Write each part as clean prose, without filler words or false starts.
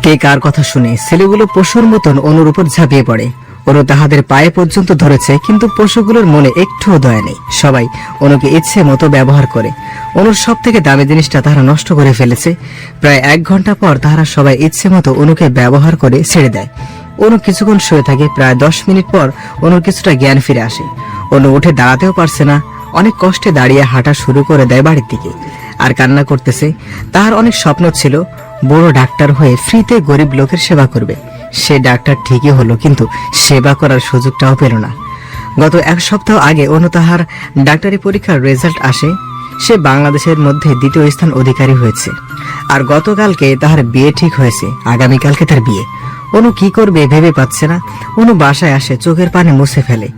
কে কার কথা শুনে ছেলেগুলো পশুর মতন অনুর উপর ঝাঁপিয়ে পড়ে। অনু তাহাদের পায়ে পর্যন্ত ধরেছে, কিন্তু পশুগুলোর মনে একটুও দয়া নেই। সবাই অনুকে ইচ্ছে মতো ব্যবহার করে। অনুর সব থেকে দামি জিনিসটা তারা নষ্ট করে ফেলেছে। প্রায় 1 ঘন্টা পর তারা সবাই ইচ্ছে মতো অনুকে ব্যবহার করে ছেড়ে দেয়। অনু কিছুক্ষণ শুয়ে থাকে। প্রায় 10 মিনিট পর অনুর কিছুটা জ্ঞান ফিরে আসে। অনু উঠে দাঁড়াতেও পারছে না। অনেক কষ্টে দাঁড়িয়ে হাঁটা শুরু করে দেয় বাড়ির দিকে, আর কান্না করতেছে। তার অনেক স্বপ্ন ছিল বড় ডাক্তার হয়ে ফ্রিতে গরিব লোকের সেবা করবে। সে ডাক্তার ঠিকই হলো, কিন্তু সেবা করার সুযোগটাও পেল না। গত 1 সপ্তাহ আগে অনু তাহার ডাক্তারি পরীক্ষার রেজাল্ট আসে। সে বাংলাদেশের মধ্যে 2য় স্থান অধিকারী হয়েছে। আর গতকালকে তাহার বিয়ে ঠিক হয়েছে। আগামীকালকে তার বিয়ে। অনু কি করবে ভেবে পাচ্ছে না। অনু বাসায় আসে, চোখের পানি মুছে ফেলে।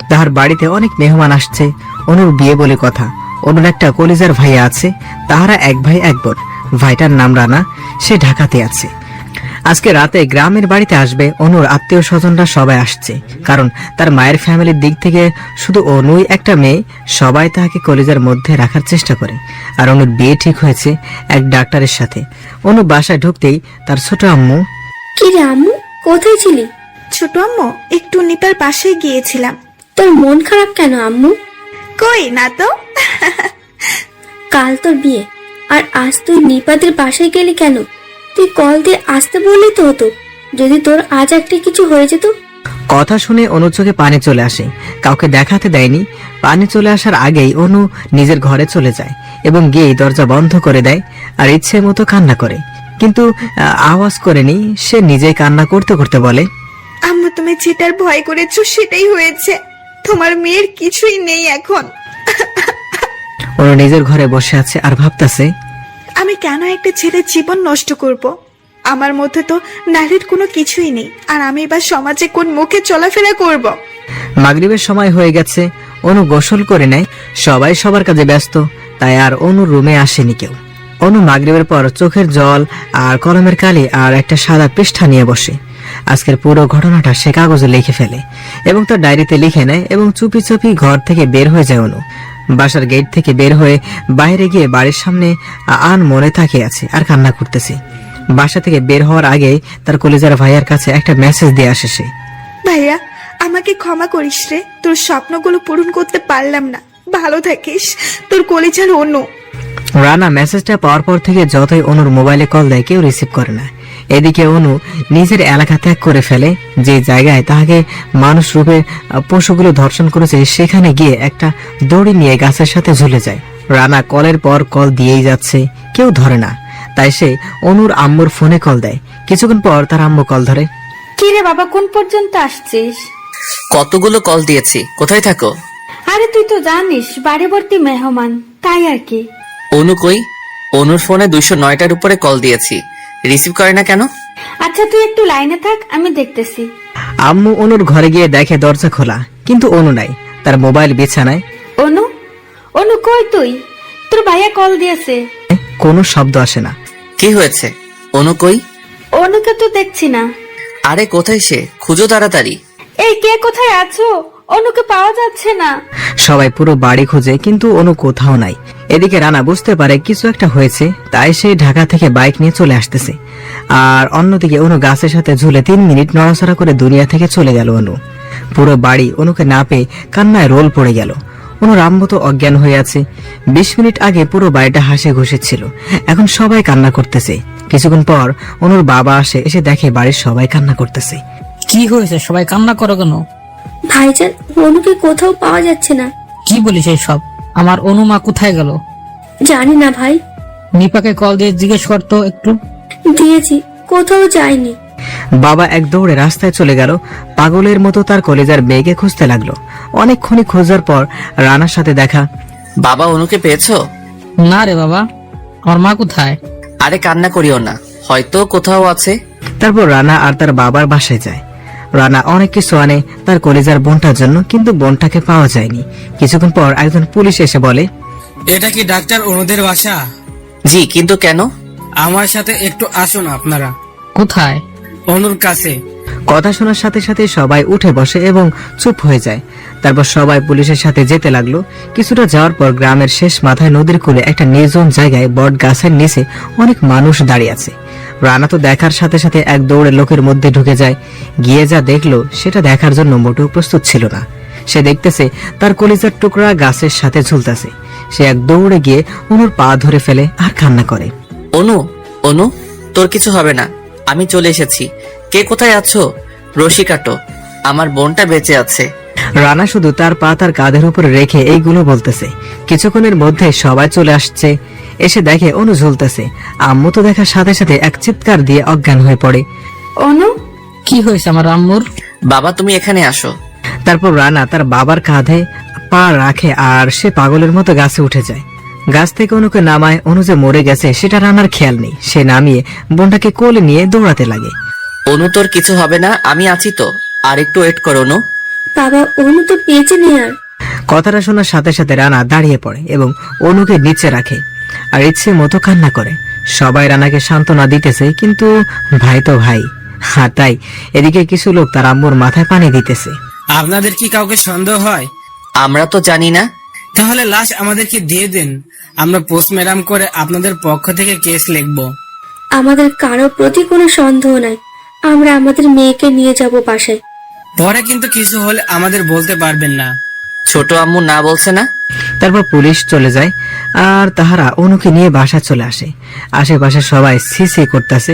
তাহার বাড়িতে অনেক মেহমান আসছে। অনুর বিয়ে বলে কথা। অনুর একটা কলিজার ভাইয়া আছে। তাহারা 1 ভাই 1 বোন। ভাইটার নাম রানা। সে ঢাকাতে আছে। আজকে রাতে গ্রামের বাড়িতে আসবে। অনুর আত্মীয় স্বজনরা সবাই আসছে, কারণ তার মায়ের ফ্যামিলির দিক থেকে শুধু অনুই একটা মেয়ে। সবাই তাকে কলিজার মধ্যে রাখার চেষ্টা করে। আর অনুর বিয়ে ঠিক হয়েছে এক ডাক্তারের সাথে। অনু বাসায় ঢুকতেই তার ছোট আম্মু, কি রে আম্মু, কোথায় ছিলি? ছোট আম্মু, একটু নিপার পাশে গিয়েছিলাম। তোর মন খারাপ কেন আম্মু? কই না তো। কাল তোর বিয়ে, আর আজ তুই নিপাদের বাসায় গেলি কেন? তুই কল দিয়ে আসতে বললি তো হতো, যদি তোর আজ একটা কিছু হয়ে যেত। কথা শুনে অনুর চোখে পানি চলে আসে। কাউকে দেখাতে দেয়নি। পানি চলে আসার আগেই অনু নিজের ঘরে চলে যায় এবং গিয়ে দরজা বন্ধ করে দেয়। আর ইচ্ছে মতো কান্না করে, কিন্তু আওয়াজ করেনি। সে নিজেই কান্না করতে করতে বলে, আম্মু, তুমি যেটার ভয় করেছো সেটাই হয়েছে। তোমার মেয়ের কিছুই নেই এখন। অনু নিজের ঘরে বসে আছে আর ভাবতেছে, আমি কেন একটা ছেলের জীবন নষ্ট করব? আমার মধ্যে তো নারীর কোনো কিছুই নেই, আর আমি বা সমাজে কোন মুখে চলাফেরা করব? মাগরিবের সময় হয়ে গেছে। অনু গোসল করে নেয়। সবাই সবার কাজে ব্যস্ত, তাই আর অনুর রুমে আসেনি কেউ। অনু মাগরিবের পর চোখের জল আর কলমের কালি আর একটা সাদা পৃষ্ঠা নিয়ে বসে। আজকের পুরো ঘটনাটা সে কাগজে লিখে ফেলে এবং তার ডায়েরিতে লিখে নেয় এবং চুপি চুপি ঘর থেকে বের হয়ে যায় অনু। বাসার গেট থেকে বের হয়ে বাইরে গিয়ে বাড়ির সামনে আন মনে তাকিয়ে আছে আর কান্না করতেছে। বাসা থেকে বের হওয়ার আগে তার কলিজার ভাইয়ার কাছে একটা মেসেজ দিয়ে আসে সে, ভাইয়া, আমাকে ক্ষমা করিস রে, তোর স্বপ্নগুলো পূরণ করতে পারলাম না। ভালো থাকিস, তোর কলিজার অনু। রানা মেসেজটা পাওয়ার পর থেকে যতই অনুর মোবাইলে কল দেয়, কেউ রিসিভ করে না। এদিকে অনু নিজের এলাকা ত্যাগ করে ফেলে। যে জায়গায় তাকে মানুষ রূপে পশুগুলো ধর্ষণ করেছে, সেখানে গিয়ে একটা দড়ি নিয়ে গাছের সাথে ঝুলে যায়। রানা কলের পর কল দিয়েই যাচ্ছে, কেউ ধরে না। তাই সে অনুর আম্মুর ফোনে কল দেয়। কিছুক্ষণ পর তার আম্মু কল ধরে। কি রে বাবা, কোন পর্যন্ত আসছিস? কতগুলো কল দিয়েছি, কোথায় থাকো? আরে তুই তো জানিস বাড়ি ভর্তি মেহমান, তাই আর কি। অনু কই? অনুর ফোনে 209টার উপরে কল দিয়েছি, রিসিভ করে না কেন? আচ্ছা তুই একটু লাইনে থাক, আমি দেখতেছি। আম্মু অনুর ঘরে গিয়ে দেখে দরজা খোলা, কিন্তু অনু নাই। তার মোবাইল বিছানায়। অনু, অনু কই তুই? তোর ভাইয়া কল দিয়েছে। কোনো শব্দ আসে না। কি হয়েছে? অনু কই? অনুকে তো দেখছি না। আরে কোথায় সে? খুঁজো তাড়াতাড়ি। এই কে কোথায় আছো? অনুকে পাওয়া যাচ্ছে না। সবাই পুরো বাড়ি খুঁজে, কিন্তু অনু কোথাও নাই। এদিকে রানা বুঝতে পারে কিছু একটা হয়েছে, তাই সে ঢাকা থেকে বাইক নিয়ে চলে আসতেছে। আর অন্যদিকে অনু গাছের সাথে ঝুলে 3 মিনিট নড়াচড়া করে দুনিয়া থেকে চলে গেল অনু। পুরো বাড়ি অনুকে না পেয়ে কান্নায় রোল পড়ে গেল। অনুর আম্মু তো অজ্ঞান হয়ে আছে। 20 মিনিট আগে পুরো বাড়িটা হাসে খুশি ছিল, এখন সবাই কান্না করতেছে। কিছুক্ষণ পর অনুর বাবা আসে, এসে দেখে বাড়ির সবাই কান্না করতেছে। কি হয়েছে, সবাই কান্না করো কেন? ভাইজান, অনুকে কোথাও পাওয়া যাচ্ছে না। কি বলিস সব? আমার অনুমা কোথায় গেল? জানি না ভাই। নিপাকে কল দিয়ে জিজ্ঞেস করতো একটু। দিয়েছি, কোথাও যায়নি। বাবা এক দৌড়ে রাস্তায় চলে গেল। পাগলের মতো তার কলেজার মেয়েকে খুঁজতে লাগলো। অনেকক্ষণ খোঁজার পর রানার সাথে দেখা। বাবা, অনুকে পেয়েছো? না রে বাবা, আমার মা কোথায়? আরে কান্না করিও না, হয়তো কোথাও আছে। তারপর রানা আর তার বাবার বাসায় যায়। রানা অনেক কিছু আনে তার কলেজার বোনটার জন্য, কিন্তু বোনটাকে পাওয়া যায়নি। কিছুক্ষণ পর একজন পুলিশ এসে বলে, এটা কি ডাক্তার অনুদের বাসা? জি, কিন্তু কেন? আমার সাথে একটু আসুন আপনারা। কোথায়? অনুর কাছে। কথা শোনার সাথে সাথে সবাই উঠে বসে এবং চুপ হয়ে যায়। তারপর সবাই পুলিশের সাথে যেতে লাগলো। কিছুটা যাওয়ার পর গ্রামের শেষ মাথায় নদীর কূলে একটা নির্জন জায়গায় বট গাছের নিচে অনেক মানুষ দাঁড়িয়ে আছে। রানা তো দেখার সাথে সাথে এক দৌড়ে লোকের মধ্যে ঢুকে যায়। গিয়ে যা দেখলো সেটা দেখার জন্য মোটেও প্রস্তুত ছিল না। সে দেখতেছে তার কলিজার টুকরা গাছের সাথে ঝুলতেছে। সে এক দৌড়ে গিয়ে অনুর পা ধরে ফেলে আর কান্না করে। অনু, অনু, তোর কিছু হবে না, আমি চলে এসেছি। কে কোথায় আছো? রশি কাটো, আমার বোনটা বেঁচে আছে। রানা শুধু তার পা তার কাঁধের উপর রেখে এইগুলো বলতেছে। কিছুক্ষণের মধ্যে সবাই চলে আসছে। এসে দেখে অনু ঝুলতেছে। আম্মু তো দেখার সাথে সাথে এক চিৎকার দিয়ে অজ্ঞান হয়ে পড়ে। অনু, কি হয়েছে আমার আম্মুর? বাবা তুমি এখানে আসো। তারপর রানা তার বাবার কাঁধে পা রাখে আর সে পাগলের মতো গাছে উঠে যায়। গাছ থেকে অনুকে নামায়। অনু যে মরে গেছে সেটা রানার খেয়াল নেই। সে নামিয়ে বোনটাকে কোলে নিয়ে দৌড়াতে লাগে। অনু তোর কিছু হবে না, আমি আছি তো, আর একটু ওয়েট করো অনু। বাবা, অনু তো বেঁচে নেই আর। কথাটা শোনার সাথে সাথে রানা দাঁড়িয়ে পড়ে এবং অনুকে নিচে রাখে আর ইচ্ছে মতো কান্না করে। সবাই রানাকে সান্ত্বনা দিতেছে, কিন্তু ভাই তো ভাই। আর তাই এদিকে কিছু লোক তার আম্মুর মাথায় পানি দিতেছে। আপনাদের কি কাউকে সন্দেহ হয়? আমরা তো জানি না। তাহলে লাশ আমাদেরকে দিয়ে দেন, আমরা পোস্টমর্টম করে আপনাদের পক্ষ থেকে কেস লিখবো। আমাদের কারো প্রতি কোনো সন্দেহ নাই। আমরা আমাদের মেয়েকে নিয়ে যাব বাসায়। পরে কিন্তু কিছু হলে আমাদের বলতে পারবেন না। ছোট আম্মু না বলছে না? তারপর পুলিশ চলে যায় আর তাহারা অনুকে নিয়ে বাসা চলে আসে। আশেপাশে সবাই সিসি করতেছে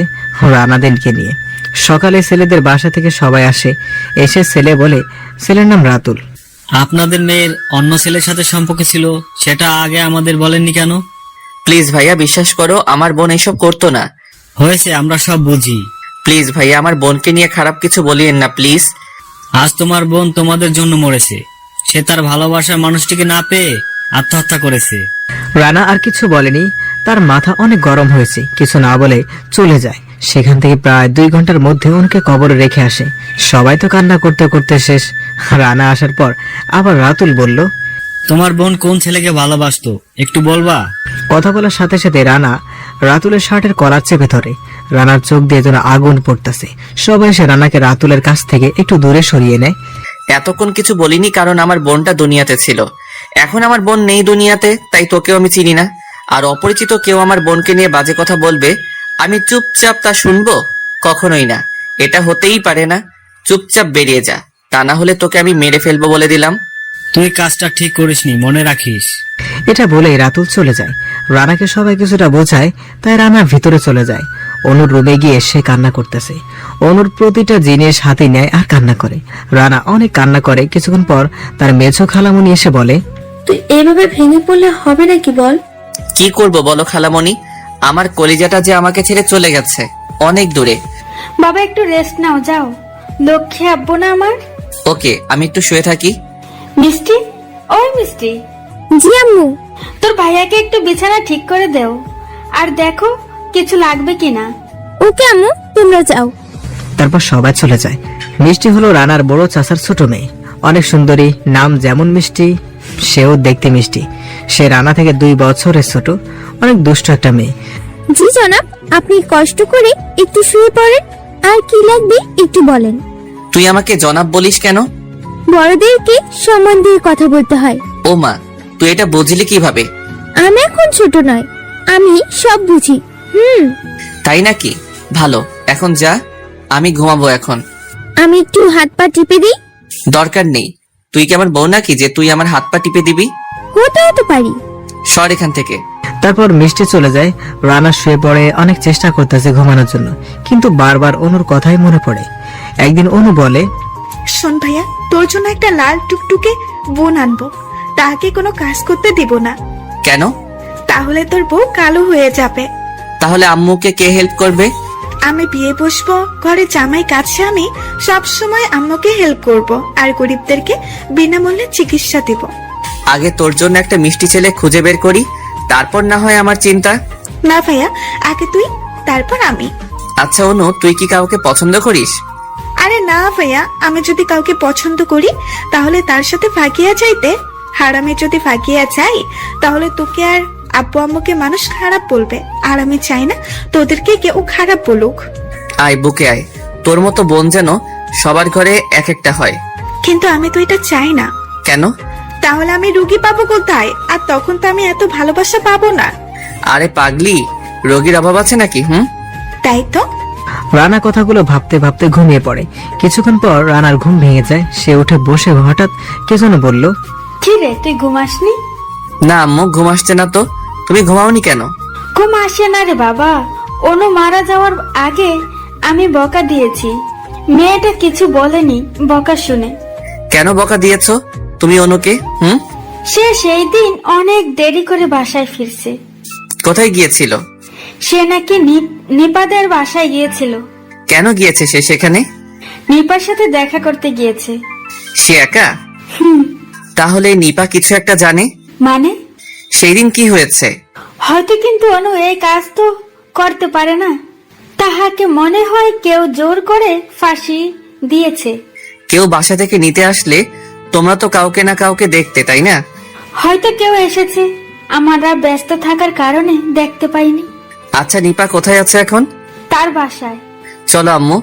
রানাদেরকে নিয়ে। সকালে ছেলেদের বাসা থেকে সবাই আসে। এসে ছেলে বলে, ছেলের নাম রাতুল। আপনাদের মেয়ের অন্য ছেলের সাথে সম্পর্ক ছিল, সেটা আগে আমাদের বলেননি কেন? প্লিজ ভাইয়া বিশ্বাস করো, আমার বোন এসব করতো না। হয়েছে, আমরা সব বুঝি। প্লিজ ভাইয়া আমার বোনকে নিয়ে খারাপ কিছু বলিয়েন না প্লিজ। আজ তোমার বোন তোমাদের জন্য মরেছে। সে তার ভালোবাসার মানুষটিকে না পেয়ে আত্মহত্যা করেছে। রানা আর কিছু বলেনি। তার মাথা অনেক গরম হয়েছে। কিছু না বলে চলে যায়। সেখান থেকে প্রায় 2 ঘন্টার মধ্যে ওনাকে কবরে রেখে আসে। সবাই তো কান্না করতে করতে শেষ। রানা আসার পর আবার রাতুল বলল, তোমার বোন কোন ছেলেকে ভালোবাসতো একটু বলবা? কথা বলার সাথে সাথে রানা রাতুলের শার্টের কলার চেপে ধরে। রানার চোখ দিয়ে যেন আগুন পড়তেছে। সবাই এসে রানাকে রাতুলের কাছ থেকে একটু দূরে সরিয়ে নেয়। এতক্ষণ কিছু বলিনি কারণ আমার বোনটা দুনিয়াতে ছিল। এখন আমার বোন নেই দুনিয়াতে, তাই তোকেও আমি চিনি না। আর অপরিচিত কেউ আমার বোনকে নিয়ে বাজে কথা বলবে, আমি চুপচাপ তা শুনবো? কখনোই না, এটা হতেই পারে না। চুপচাপ বেরিয়ে যা, তা না হলে তোকে আমি মেরে ফেলবো বলে দিলাম। তুই কাজটা ঠিক করিসনি, মনে রাখিস। এটা বলেই রাতুল চলে যায়। রানাকে সবাই কিছুটা বোঝায়, তাই রানা ভিতরে চলে যায়। অনুর রুমে গিয়ে সে কান্না করতেছে। অনুর প্রতিটা জিনিস হাতে নেয় আর কান্না করে। রানা অনেক কান্না করে। কিছুক্ষণ পর তার মেঝো খালামণি এসে বলে, তুই এভাবে ভেঙে পড়লে হবে নাকি বল? কি করব বলো খালামণি, আমার কলিজাটা যে আমাকে ছেড়ে চলে গেছে অনেক দূরে। বাবা একটু রেস্ট নাও, যাও। লক্ষ্মী আব্বু না আমার। ওকে, আমি একটু শুয়ে থাকি। মিষ্টি, ওই মিষ্টি। জি আম্মু। তোর ভাইয়াকে একটু বিছানা ঠিক করে দেও, আর দেখো কিছু লাগবে কিনা। ওকে আম্মু, তোমরা যাও। তারপর সবাই চলে যায়। মিষ্টি হলো রানার বড় চাচার ছোট মেয়ে। অনেক সুন্দরী, নাম যেমন মিষ্টি সেও দেখতে মিষ্টি। সে রানা থেকে 2 বছরের ছোট। অনেক দুষ্ট একটা মেয়ে। জি জনাব, আপনি কষ্ট করে একটু শুয়ে পড়েন। আর কি লাগবে একটু বলেন। তুই আমাকে জনাব বলিস কেন? বড়দেরকে সম্মান দিয়ে কথা বলতে হয়। ও মা, তুই এটা বুঝলি কিভাবে? আমি এখন ছোট নয়, আমি সব বুঝি। তাই নাকি? ভালো, এখন যা, আমি ঘুমাবো এখন। আমি একটু হাত পা টিপে দিই। দরকার নেই, তুই কি আমার বউ নাকি যে তুই আমার হাত পা টিপে দিবি? কোথাও তো পারি। সর এখান থেকে। তারপর মিষ্টি চলে যায়। রানা শুয়ে পড়ে। অনেক চেষ্টা করতেছে ঘুমানোর জন্য, কিন্তু বারবার অনুর কথাই মনে পড়ে। একদিন অনু বলে, শোন ভাইয়া, তোর জন্য একটা লাল টুকটুকে বোন আনবো। তাকে কোনো কাজ করতে দিব না, কেন? তাহলে তোর বউ কালো হয়ে যাবে। তাহলে আম্মুকে কে হেল্প করবে? আমি বিয়ে বসবো, ঘরে জামাই কাছে, আমি সব সময় আম্মুকে হেল্প করব আর গরিবদেরকে বিনামূল্যে চিকিৎসা দিব। আগে তোর জন্য একটা মিষ্টি ছেলে খুঁজে বের করি, তারপর না হয় আমার চিন্তা। না ভাইয়া, আগে তুই, তারপর আমি। আচ্ছা অনু, তুই কি কাউকে পছন্দ করিস? আরে না ভাইয়া, আমি যদি কাউকে পছন্দ করি তাহলে তার সাথে ভাগিয়া যাইতে। আর আমি যদি ভাগিয়া যাই তাহলে তোকে আর আব্বু আম্মুকে মানুষ খারাপ বলবে, আর আমি চাই না তোদেরকে কেউ খারাপ বলুক। আয় বুকে আয়, তোর মতো বোন যেন সবার ঘরে এক একটা হয়। কিন্তু আমি তো এটা চাই না। কেন? তাহলে আমি রুগী পাবো কোথায়? আর তখন তো আমি এত ভালোবাসা পাবো না। আরে পাগলি, রোগীর অভাব আছে নাকি? তাই তো। রানা কথাগুলো ভাবতে ভাবতে ঘুমিয়ে পড়ে। কিছুক্ষণ পর রানার ঘুম ভেঙে যায়। সে উঠে বসে হঠাৎ কে যেন বলল, কি রে, তুই ঘুমাসনি? না আম্মু, ঘুম আসছে না তো। তুমি ঘুমাওনি কেন? ঘুম আসে না রে বাবা, অনু মারা যাওয়ার আগে আমি বকা দিয়েছি। মেয়েটা কিছু বলেনি বকা শুনে। কেন বকা দিয়েছো তুমি অনুকে? সে সেই দিন অনেক দেরি করে বাসায় ফিরছে। কোথায় গিয়েছিল? সে নাকি নিপাদের বাসায় গিয়েছিল। কেন গিয়েছে সে সেখানে? নিপার সাথে দেখা করতে গিয়েছে। সে একা? তাহলে নিপা কিছু একটা জানে। মানে? সেই দিন কি হয়েছে? হয়তো, কিন্তু অনু এই কাজ তো করতে পারে না। তাহাকে মনে হয় কেউ জোর করে ফাঁসি দিয়েছে। কেউ বাসা থেকে নিতে আসলে তোমরা তো কাউকে না কাউকে দেখতে, তাই না? হয়তো কেউ এসেছে, আমরা ব্যস্ত থাকার কারণে দেখতে পাইনি। আচ্ছা, নিপা কোথায় আছে এখন? তার বাসায়। চলো আম্মু,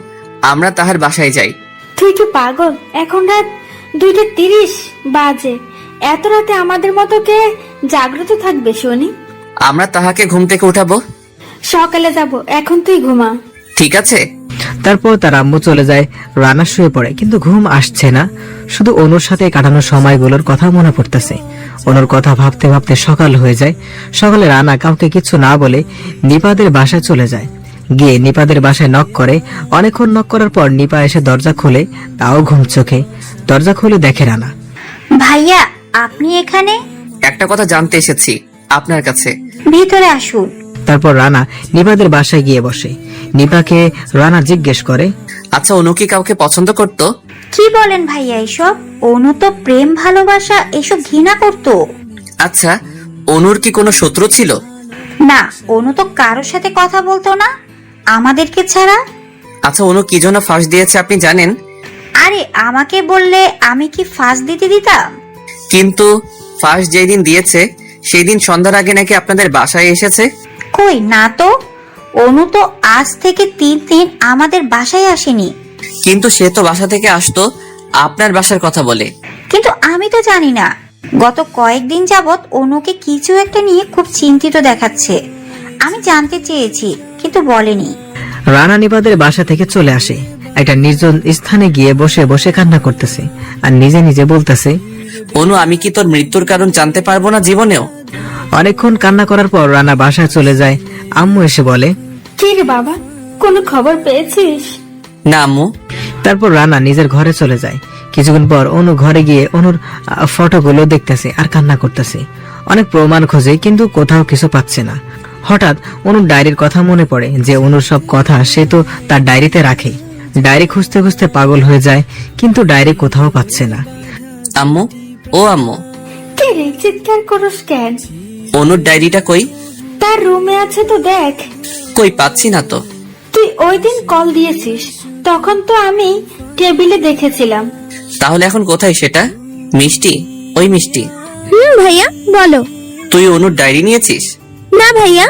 আমরা তাহার বাসায় যাই। তুই কি পাগল? এখন রাত 2:30 বাজে। এত রাতে আমাদের মতো কে জাগ্রত থাকবে শুনি? আমরা তাহাকে ঘুম থেকে উঠাবো। সকালে যাব, এখন তুই ঘুমা। ঠিক আছে। তারপর তার আম্মু চলে যায়। রানা শুয়ে পড়ে, কিন্তু ঘুম আসছে না। শুধু অনুর সাথে কাটানো সময়গুলোর কথা মনে পড়তেছে। অনুর কথা ভাবতে ভাবতে সকাল হয়ে যায়। সকালে রানা কাউকে কিছু না বলে নিপাদের বাসায় চলে যায়। গিয়ে নিপাদের বাসায় নক করে। অনেকক্ষণ নক করার পর নিপা এসে দরজা খোলে, তাও ঘুম চোখে। দরজা খুলে দেখে রানা। ভাইয়া, আপনি এখানে? একটা কথা জানতে এসেছি আপনার কাছে। ভিতরে আসুন। তারপর রানা নিপাদের বাসায় গিয়ে বসে। নিপাকে রানা জিজ্ঞেস করে, আচ্ছা, অনু কি কাউকে পছন্দ করতো? কি বলেন ভাইয়া এসব? অনু তো প্রেম ভালোবাসা এসব ঘৃণা করতো। আচ্ছা, অনুর কি কোনো শত্রু ছিল? না, অনু তো কারোর সাথে কথা বলতো না, আমাদেরকে ছাড়া। আচ্ছা, অনু কি জন্য ফাঁস দিয়েছে আপনি জানেন? আরে আমাকে বললে আমি কি ফাঁস দিতে দিতাম? কিন্তু ফাঁস যেদিন দিয়েছে সেই দিন সন্ধ্যার আগে নাকি আপনাদের বাসায় এসেছে। কই না তো, অনু তো আজ থেকে 3 দিন আমাদের বাসায় আসেনি। কিন্তু সে তো বাসা থেকে আসতো আপনার বাসার কথা বলে। কিন্তু আমি তো জানি না। গত কয়েকদিন যাবত অনুকে কিছু একটা নিয়ে খুব চিন্তিত দেখাচ্ছে। আমি জানতে চেয়েছি, কিন্তু বলেনি। রানা নিপাদের বাসা থেকে চলে আসে। একটা নির্জন স্থানে গিয়ে বসে বসে কান্না করতেছে আর নিজে নিজে বলতেছে, অনু, আমি কি তোর মৃত্যুর কারণ জানতে পারবো না জীবনেও? অনেকক্ষণ কান্না করার পর রানা বাসায় চলে যায়। আম্মু এসে বলে, কি রে বাবা, কোনো খবর পেয়েছিস? না আম্মু। তারপর রানা নিজের ঘরে চলে যায়। কিছুক্ষণ পর অনু ঘরে গিয়ে অনুর ফটোগুলো দেখতেছে আর কান্না করতেছে। অনেক প্রমাণ খোঁজে, কিন্তু কোথাও কিছু পাচ্ছে না। হঠাৎ অনুর ডায়েরির কথা মনে পড়ে যে অনুর সব কথা সে তো তার ডায়েরিতে রাখে। ডায়েরি খুঁজতে খুঁজতে পাগল হয়ে যায়, কিন্তু ডায়েরি কোথাও পাচ্ছে না। আম্মু, ও আম্মু, কি রে, চিৎকার করস কেন? অনুর ডায়েরিটা কই? তার রুমে আছে তো, দেখ। কই, পাচ্ছি না তো। তুই ওই দিন কল দিয়েছিস, তখন তো আমি টেবিলে দেখেছিলাম। তাহলে এখন কোথায় সেটা? মিষ্টি, ওই মিষ্টি। ভাইয়া বলো। তুই অনুর ডায়েরি নিয়েছিস? না ভাইয়া।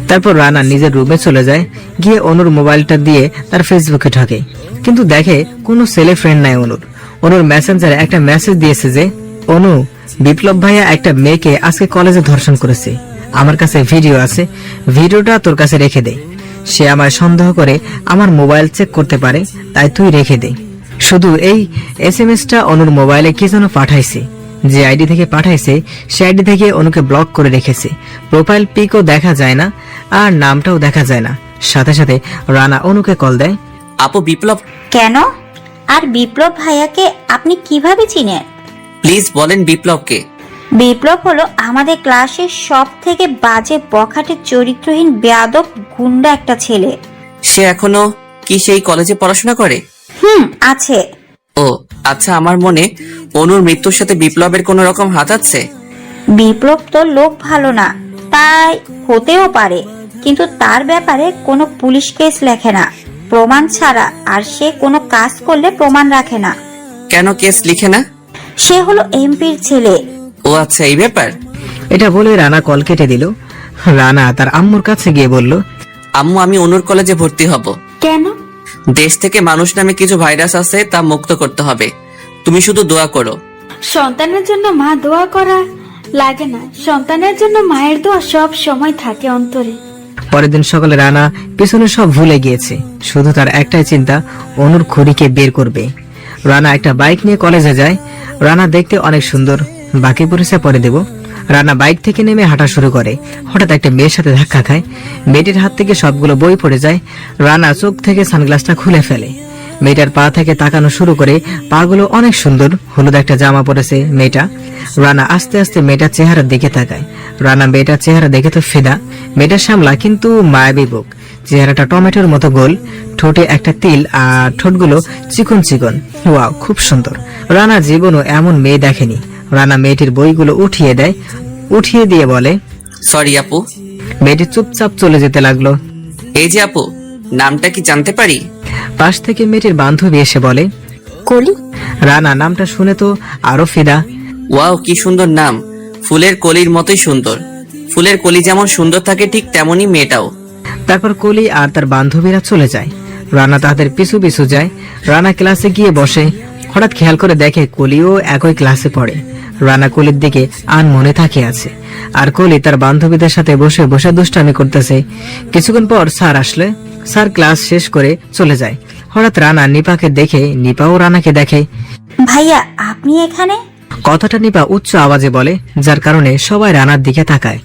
তারপর রানা নিজের রুমে চলে যায়। গিয়ে অনুর মোবাইলটা দিয়ে তার ফেসবুকে ঢোকে, কিন্তু দেখে কোনো ছেলে ফ্রেন্ড নাই অনুর। অনুর মেসেঞ্জারে একটা মেসেজ দিয়েছে যে, অনু, বিপ্লব ভাইয়া একটা মেয়েকে আজকে কলেজে ধর্ষণ করেছে। আমার কাছে ভিডিও আছে, ভিডিওটা তোর কাছে রেখে দে। সে আমায় সন্দেহ করে আমার মোবাইল চেক করতে পারে, তাই তুই রেখে দে। শুধু এই এসএমএসটা অনুর মোবাইলে কে যেন পাঠাইছে। যে আইডি থেকে পাঠাইছে সে আইডি থেকে অনুকে ব্লক করে রেখেছে। প্রোফাইল পিকও দেখা যায় না আর নামটাও দেখা যায় না। সাথে সাথে রানা অনুকে কল দেয়। আপু, বিপ্লব। কেন? আর বিপ্লব ভাইয়াকে আপনি কিভাবে চিনেন? প্লিজ বলেন বিপ্লবকে। বিপ্লব হলো আমাদের ক্লাসের সব থেকে বাজে বখাটের চরিত্রহীন বেয়াদব গুন্ডা একটা ছেলে। সে এখনো কি সেই কলেজে পড়াশোনা করে? আছে। ও আচ্ছা, আমার মনে অনুর মৃত্যুর সাথে বিপ্লবের কোনো রকম হাত আছে। বিপ্লব তো লোক ভালো না, তাই হতেও পারে, কিন্তু তার ব্যাপারে কোনো পুলিশ কেস লেখে না প্রমাণ ছাড়া, আর সে কোনো কাজ করলে প্রমাণ রাখে না। কেন কেস লিখে না? সে হলো এমপির ছেলে। ও আচ্ছা, এই ব্যাপার। এটা বলে রানা কল কেটে দিল। রানা তার আম্মুর কাছে গিয়ে বলল, আম্মু, আমি অনুর কলেজে ভর্তি হব। কেন? দেশ থেকে মানুষ নামে কিছু ভাইরাস আছে, তা মুক্ত করতে হবে। তুমি শুধু দোয়া করো। সন্তানের জন্য মা দোয়া করা লাগে না, সন্তানের জন্য মায়ের দোয়া সব সময় থাকে অন্তরে। পরের দিন সকালে রানা পিছনে সব ভুলে গিয়েছে, শুধু তার একটাই চিন্তা, অনুর খুঁড়িকে বের করবে। রানা একটা বাইক নিয়ে কলেজে যায়। রানা দেখতে অনেক সুন্দর, বাকি পরিচয় পরে দেব। রানা বাইক থেকে নেমে হাঁটা শুরু করে। হঠাৎ একটা মেয়ের সাথে ধাক্কা খায়, মেয়েটির হাত থেকে সবগুলো বই পড়ে যায়। রানা চোখ থেকে সানগ্লাসটা খুলে ফেলে, মেয়েটার পা থেকে তাকানো শুরু করে। পাগুলো অনেক সুন্দর, হলুদ একটা জামা পরেছে মেয়েটা। রানা আস্তে আস্তে মেয়েটার চেহারার দিকে তাকায়। রানা মেয়েটার চেহারা দেখে তো ফিদা। মেয়েটা শ্যামলা কিন্তু মায়াবী বুক, চেহারাটা টমেটোর মতো গোল, ঠোঁটে একটা তিল আর ঠোঁটগুলো চিকন চিকন। ওয়াও, খুব সুন্দর। রানা জীবনও এমন মেয়ে দেখেনি। রানা মেয়েটির বইগুলো উঠিয়ে দিয়ে বলে, সরি আপু। মেয়েটি চুপচাপ চলে যেতে লাগলো। এই যে আপু, নামটা কি জানতে পারি? পাশ থেকে মেয়েটির বান্ধবী এসে বলে, কলি। রানা নামটা শুনে তো আরো ফিদা। ওয়াও, কি সুন্দর নাম, ফুলের কলির মতোই সুন্দর। ফুলের কলি যেমন সুন্দর থাকে, ঠিক তেমনই মেয়েটাও। তারপর কলি আর তার বান্ধবীরা চলে যায়। রানা তাদের পিছু পিছু যায়। রানা ক্লাসে গিয়ে বসে। হঠাৎ খেয়াল করে দেখে কলিও একই ক্লাসে পড়ে। রানা কলির দিকে আনমনে তাকিয়ে আছে, আর কলি তার বান্ধবীদের সাথে বসে বসে দুষ্টামি করতেছে। কিছুক্ষণ পর স্যার আসলে। স্যার ক্লাস শেষ করে চলে যায়। হঠাৎ রানা নিপাকে দেখে, নিপাও রানাকে দেখে। ভাইয়া, আপনি এখানে? কথাটা নিপা উচ্চ আওয়াজে বলে, যার কারণে সবাই রানার দিকে তাকায়।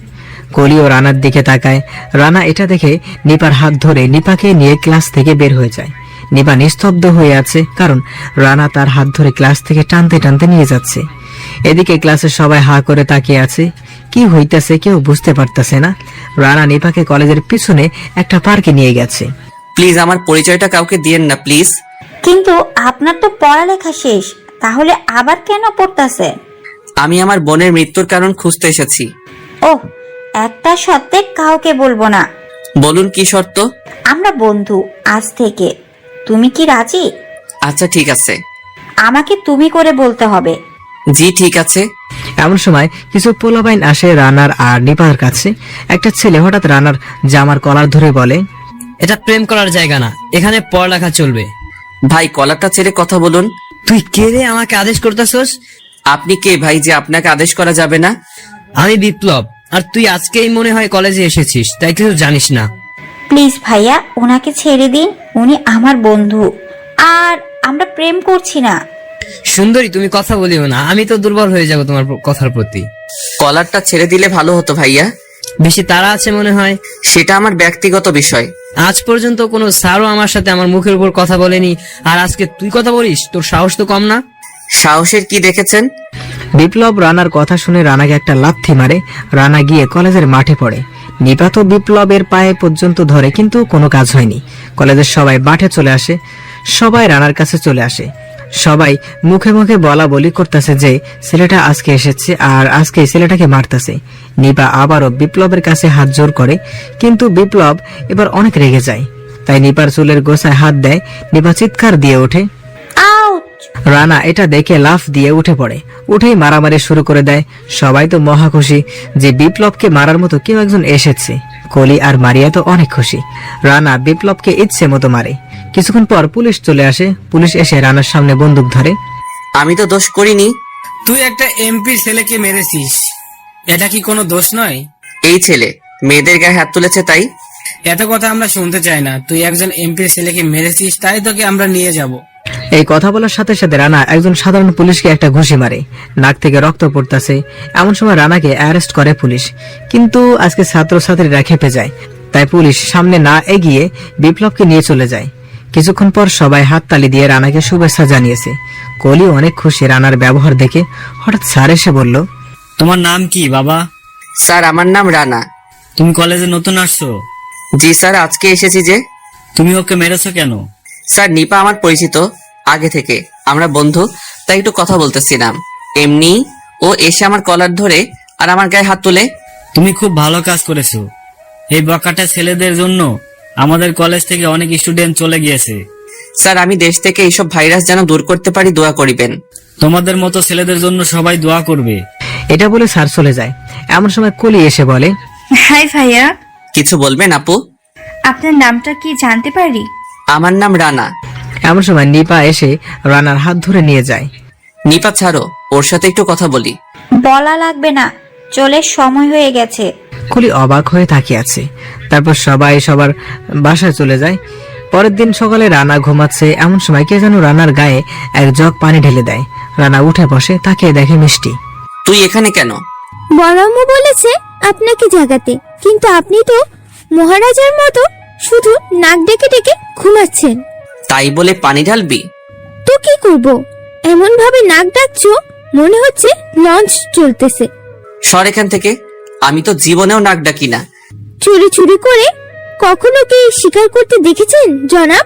কলিও রানার দিকে তাকায়। রানা এটা দেখে নিপার হাত ধরে নিপাকে নিয়ে ক্লাস থেকে বের হয়ে যায়। নিপা নিস্তব্ধ হয়ে আছে, কারণ রানা তার হাত ধরে ক্লাস থেকে টানতে টানতে নিয়ে যাচ্ছে। এদিকে ক্লাসের সবাই হা করে তাকিয়ে আছে, কি হইতেছে কেউ বুঝতে পারতেছে না। রানা নিপাকে কলেজের পিছনে একটা পার্কে নিয়ে গেছে। প্লিজ আমার পরিচয়টা কাউকে দিয়েন না প্লিজ। কিন্তু আপনার তো পড়ালেখা শেষ, তাহলে আবার কেন পড়তাছে? আমি আমার বোনের মৃত্যুর কারণ খুঁজতে এসেছি। ওহ, একটা সত্যি কাউকে বলবো না। বলুন কি শর্ত? আমরা বন্ধু আজ থেকে। তুমি কি রাজি? আচ্ছা ঠিক আছে। আমাকে তুমি করে বলতে হবে। জি ঠিক আছে। এমন সময় কিছু পোলাপাইন আসে রানার আর নিপার কাছে। একটা ছেলে হঠাৎ রানার জামার কলার ধরে বলে, এটা প্রেম করার জায়গা না, এখানে পড়ালেখা চলবে। ভাই কলারটা ছেড়ে কথা বলুন। তুই কে রে আমাকে আদেশ করতেছস? আপনি কে ভাই যে আপনাকে আদেশ করা যাবে না? আমি বিপ্লব, আর তুই আজকেই মনে হয় কলেজে এসেছিস, তাই কিছু জানিস না। প্লিজ ভাইয়া, ওনাকে ছেড়ে দিন। উনি আমার বন্ধু, আর আমরা প্রেম করছি না। সুন্দরী, তুমি কথা বলিও না, আমি তো দুর্বল হয়ে যাব তোমার কথার প্রতি। কলারটা ছেড়ে দিলে ভালো হতো ভাইয়া। বেশি তাড়া আছে মনে হয়। সেটা আমার ব্যক্তিগত বিষয়। আজ পর্যন্ত কোনো স্যারও আমার সাথে আমার মুখের উপর কথা বলেনি, আর আজকে তুই কথা বলিস? তোর সাহস তো কম না। সাহসের কি দেখেছেন? বিপ্লব রানার কথা শুনে রানাকে একটা লাথি মারে। রানা গিয়ে কলেজের মাঠে পড়ে। নিপা তো বিপ্লবের পায়ে পর্যন্ত ধরে, কিন্তু কোনো কাজ হয়নি। কলেজের সবাই মাঠে চলে আসে, সবাই রানার কাছে চলে আসে। সবাই মুখে মুখে বলা বলি করতেছে যে ছেলেটা আজকে এসেছে আর আজকে ছেলেটাকে মারতেছে। নিপা আবারও বিপ্লবের কাছে হাত জোর করে, কিন্তু বিপ্লব এবার অনেক রেগে যায়। তাই নিপার চুলের গোছায় হাত দেয়। নিপা চিৎকার দিয়ে ওঠে। আউচ! রানা এটা দেখে লাফ দিয়ে উঠে পড়ে, উঠেই মারামারি শুরু করে দেয়। সবাই তো মহা খুশি যে বিপ্লবকে মারার মতো কেউ একজন এসেছে। কলি আর মারিয়া তো অনেক খুশি। রানা বিপ্লবকে ইচ্ছে মতো মারে। কিছুক্ষণ পর পুলিশ চলে আসে। পুলিশ এসে রানার সামনে বন্দুক ধরে। আমি তো দোষ করিনি। তুই একটা এমপি ছেলেকে মেরেছিস, এটা কি কোনো দোষ নয়? এই ছেলে মেয়েদের গায়ে হাত তুলেছে তাই? এত কথা আমরা শুনতে চাই না। তুই একজন এমপি ছেলেকে মেরেছিস, তাই তোকে আমরা নিয়ে যাব। এই কথা বলার সাথে সাথে রানা একজন সাধারণ পুলিশকে একটা ঘুষি মারে। নাক থেকে রক্ত পড়তেছে। এমন সময় রানাকে অ্যারেস্ট করে পুলিশ, কিন্তু আজকে ছাত্রছাত্রীরা খেপে যায়। তাই পুলিশ সামনে না এগিয়ে বিপ্লবকে নিয়ে চলে যায়। কিছুক্ষণ পর সবাই হাততালি দিয়ে রানাকে শুভেচ্ছা জানিয়েছে। কলি অনেক খুশি রানার ব্যবহার দেখে। হঠাৎ স্যার এসে বলল, তোমার নাম কি বাবা? স্যার আমার নাম রানা। তুমি কলেজে নতুন আসছো? জি স্যার, আজকে এসেছি যে। তুমি ওকে মেরেছো কেন? স্যার নিপা আমার পরিচিত আগে থেকে, আমরা বন্ধু, তাই একটু কথা বলতেছিলাম। এমনি ও এসে আমার কলার ধরে আর আমার গায়ে হাত তুলে। তুমি খুব ভালো কাজ করেছো। এই বকাটা ছেলেদের জন্য আমাদের কলেজ থেকে অনেক স্টুডেন্ট চলে গিয়েছে। স্যার আমি দেশ থেকে এইসব ভাইরাস যেন দূর করতে পারি, দোয়া করিবেন। তোমাদের মতো ছেলেদের জন্য সবাই দোয়া করবে। এটা বলে স্যার চলে যায়। এমন সময় কলি এসে বলে, হাই ভাইয়া, কিছু বলবেন আপু? আপনার নামটা কি জানতে পারি? আমার নাম রানা। এমন সময় নিপা এসে রানার হাত ধরে নিয়ে যায়। নিপা ছাড়ো, ওর সাথে একটু কথা বলি। বলা লাগবে না, চলে সময় হয়ে গেছে। কলি অবাক হয়ে তাকিয়ে আছে। তারপর সবাই সবার বাসায় চলে যায়। পরের দিন সকালে রানা ঘুমাচ্ছে, এমন সময় কে যেন রানার গায়ে এক জগ পানি ঢেলে দেয়। রানা উঠে বসে, তাকিয়ে দেখে মিষ্টি। তুই এখানে কেন? বড়াম্মু বলেছে আপনাকে জাগাতে, কিন্তু আপনি তো মহারাজার মতো শুধু নাক ডেকে ডেকে ঘুমাচ্ছেন। তাই বলে পানি ঢালবি? তো কি করব, এমন ভাবে নাক ডাকছো মনে হচ্ছে লঞ্চ চলতেছে। সর এখান থেকে, আমি তো জীবনেও নাক ডাকি না। চুরি চুরি করে কখনো কি শিকার করতে দেখেছেন জনাব?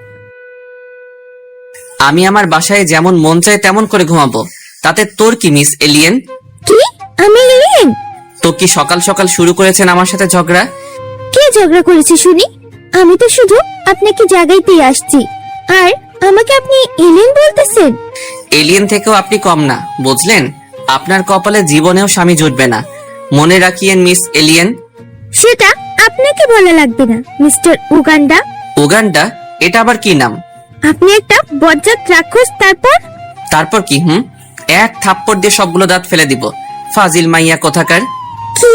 আমি আমার বাসায় যেমন মন চায় তেমন করে ঘুমাবো, তাতে তোর কি মিস এলিয়েন? কি আমি এলিয়েন? তো কি সকাল সকাল শুরু করেছেন আমার সাথে ঝগড়া? কে ঝগড়া করেছে শুনি? আমি তো শুধু আপনাকে জাগাইতেই আসছি, আর আমাকে আপনি এলিয়েন বলতেছেন? এলিয়েন থেকেও আপনি কম না, বুঝলেন? আপনার কপালে জীবনেও স্বামী জুটবে না, মনে রাখিয়েন মিস এলিয়েন। সেটা আপনাকে বলা লাগবে না মিস্টার উগান্ডা। উগান্ডা? এটা আবার কি নাম? আপনি একটা বজ্জাত রাক্ষস। তারপর কি? এক থাপ্পড় দিয়ে সবগুলো দাঁত ফেলে দিব, ফাজিল মাইয়া কোথাকার। কি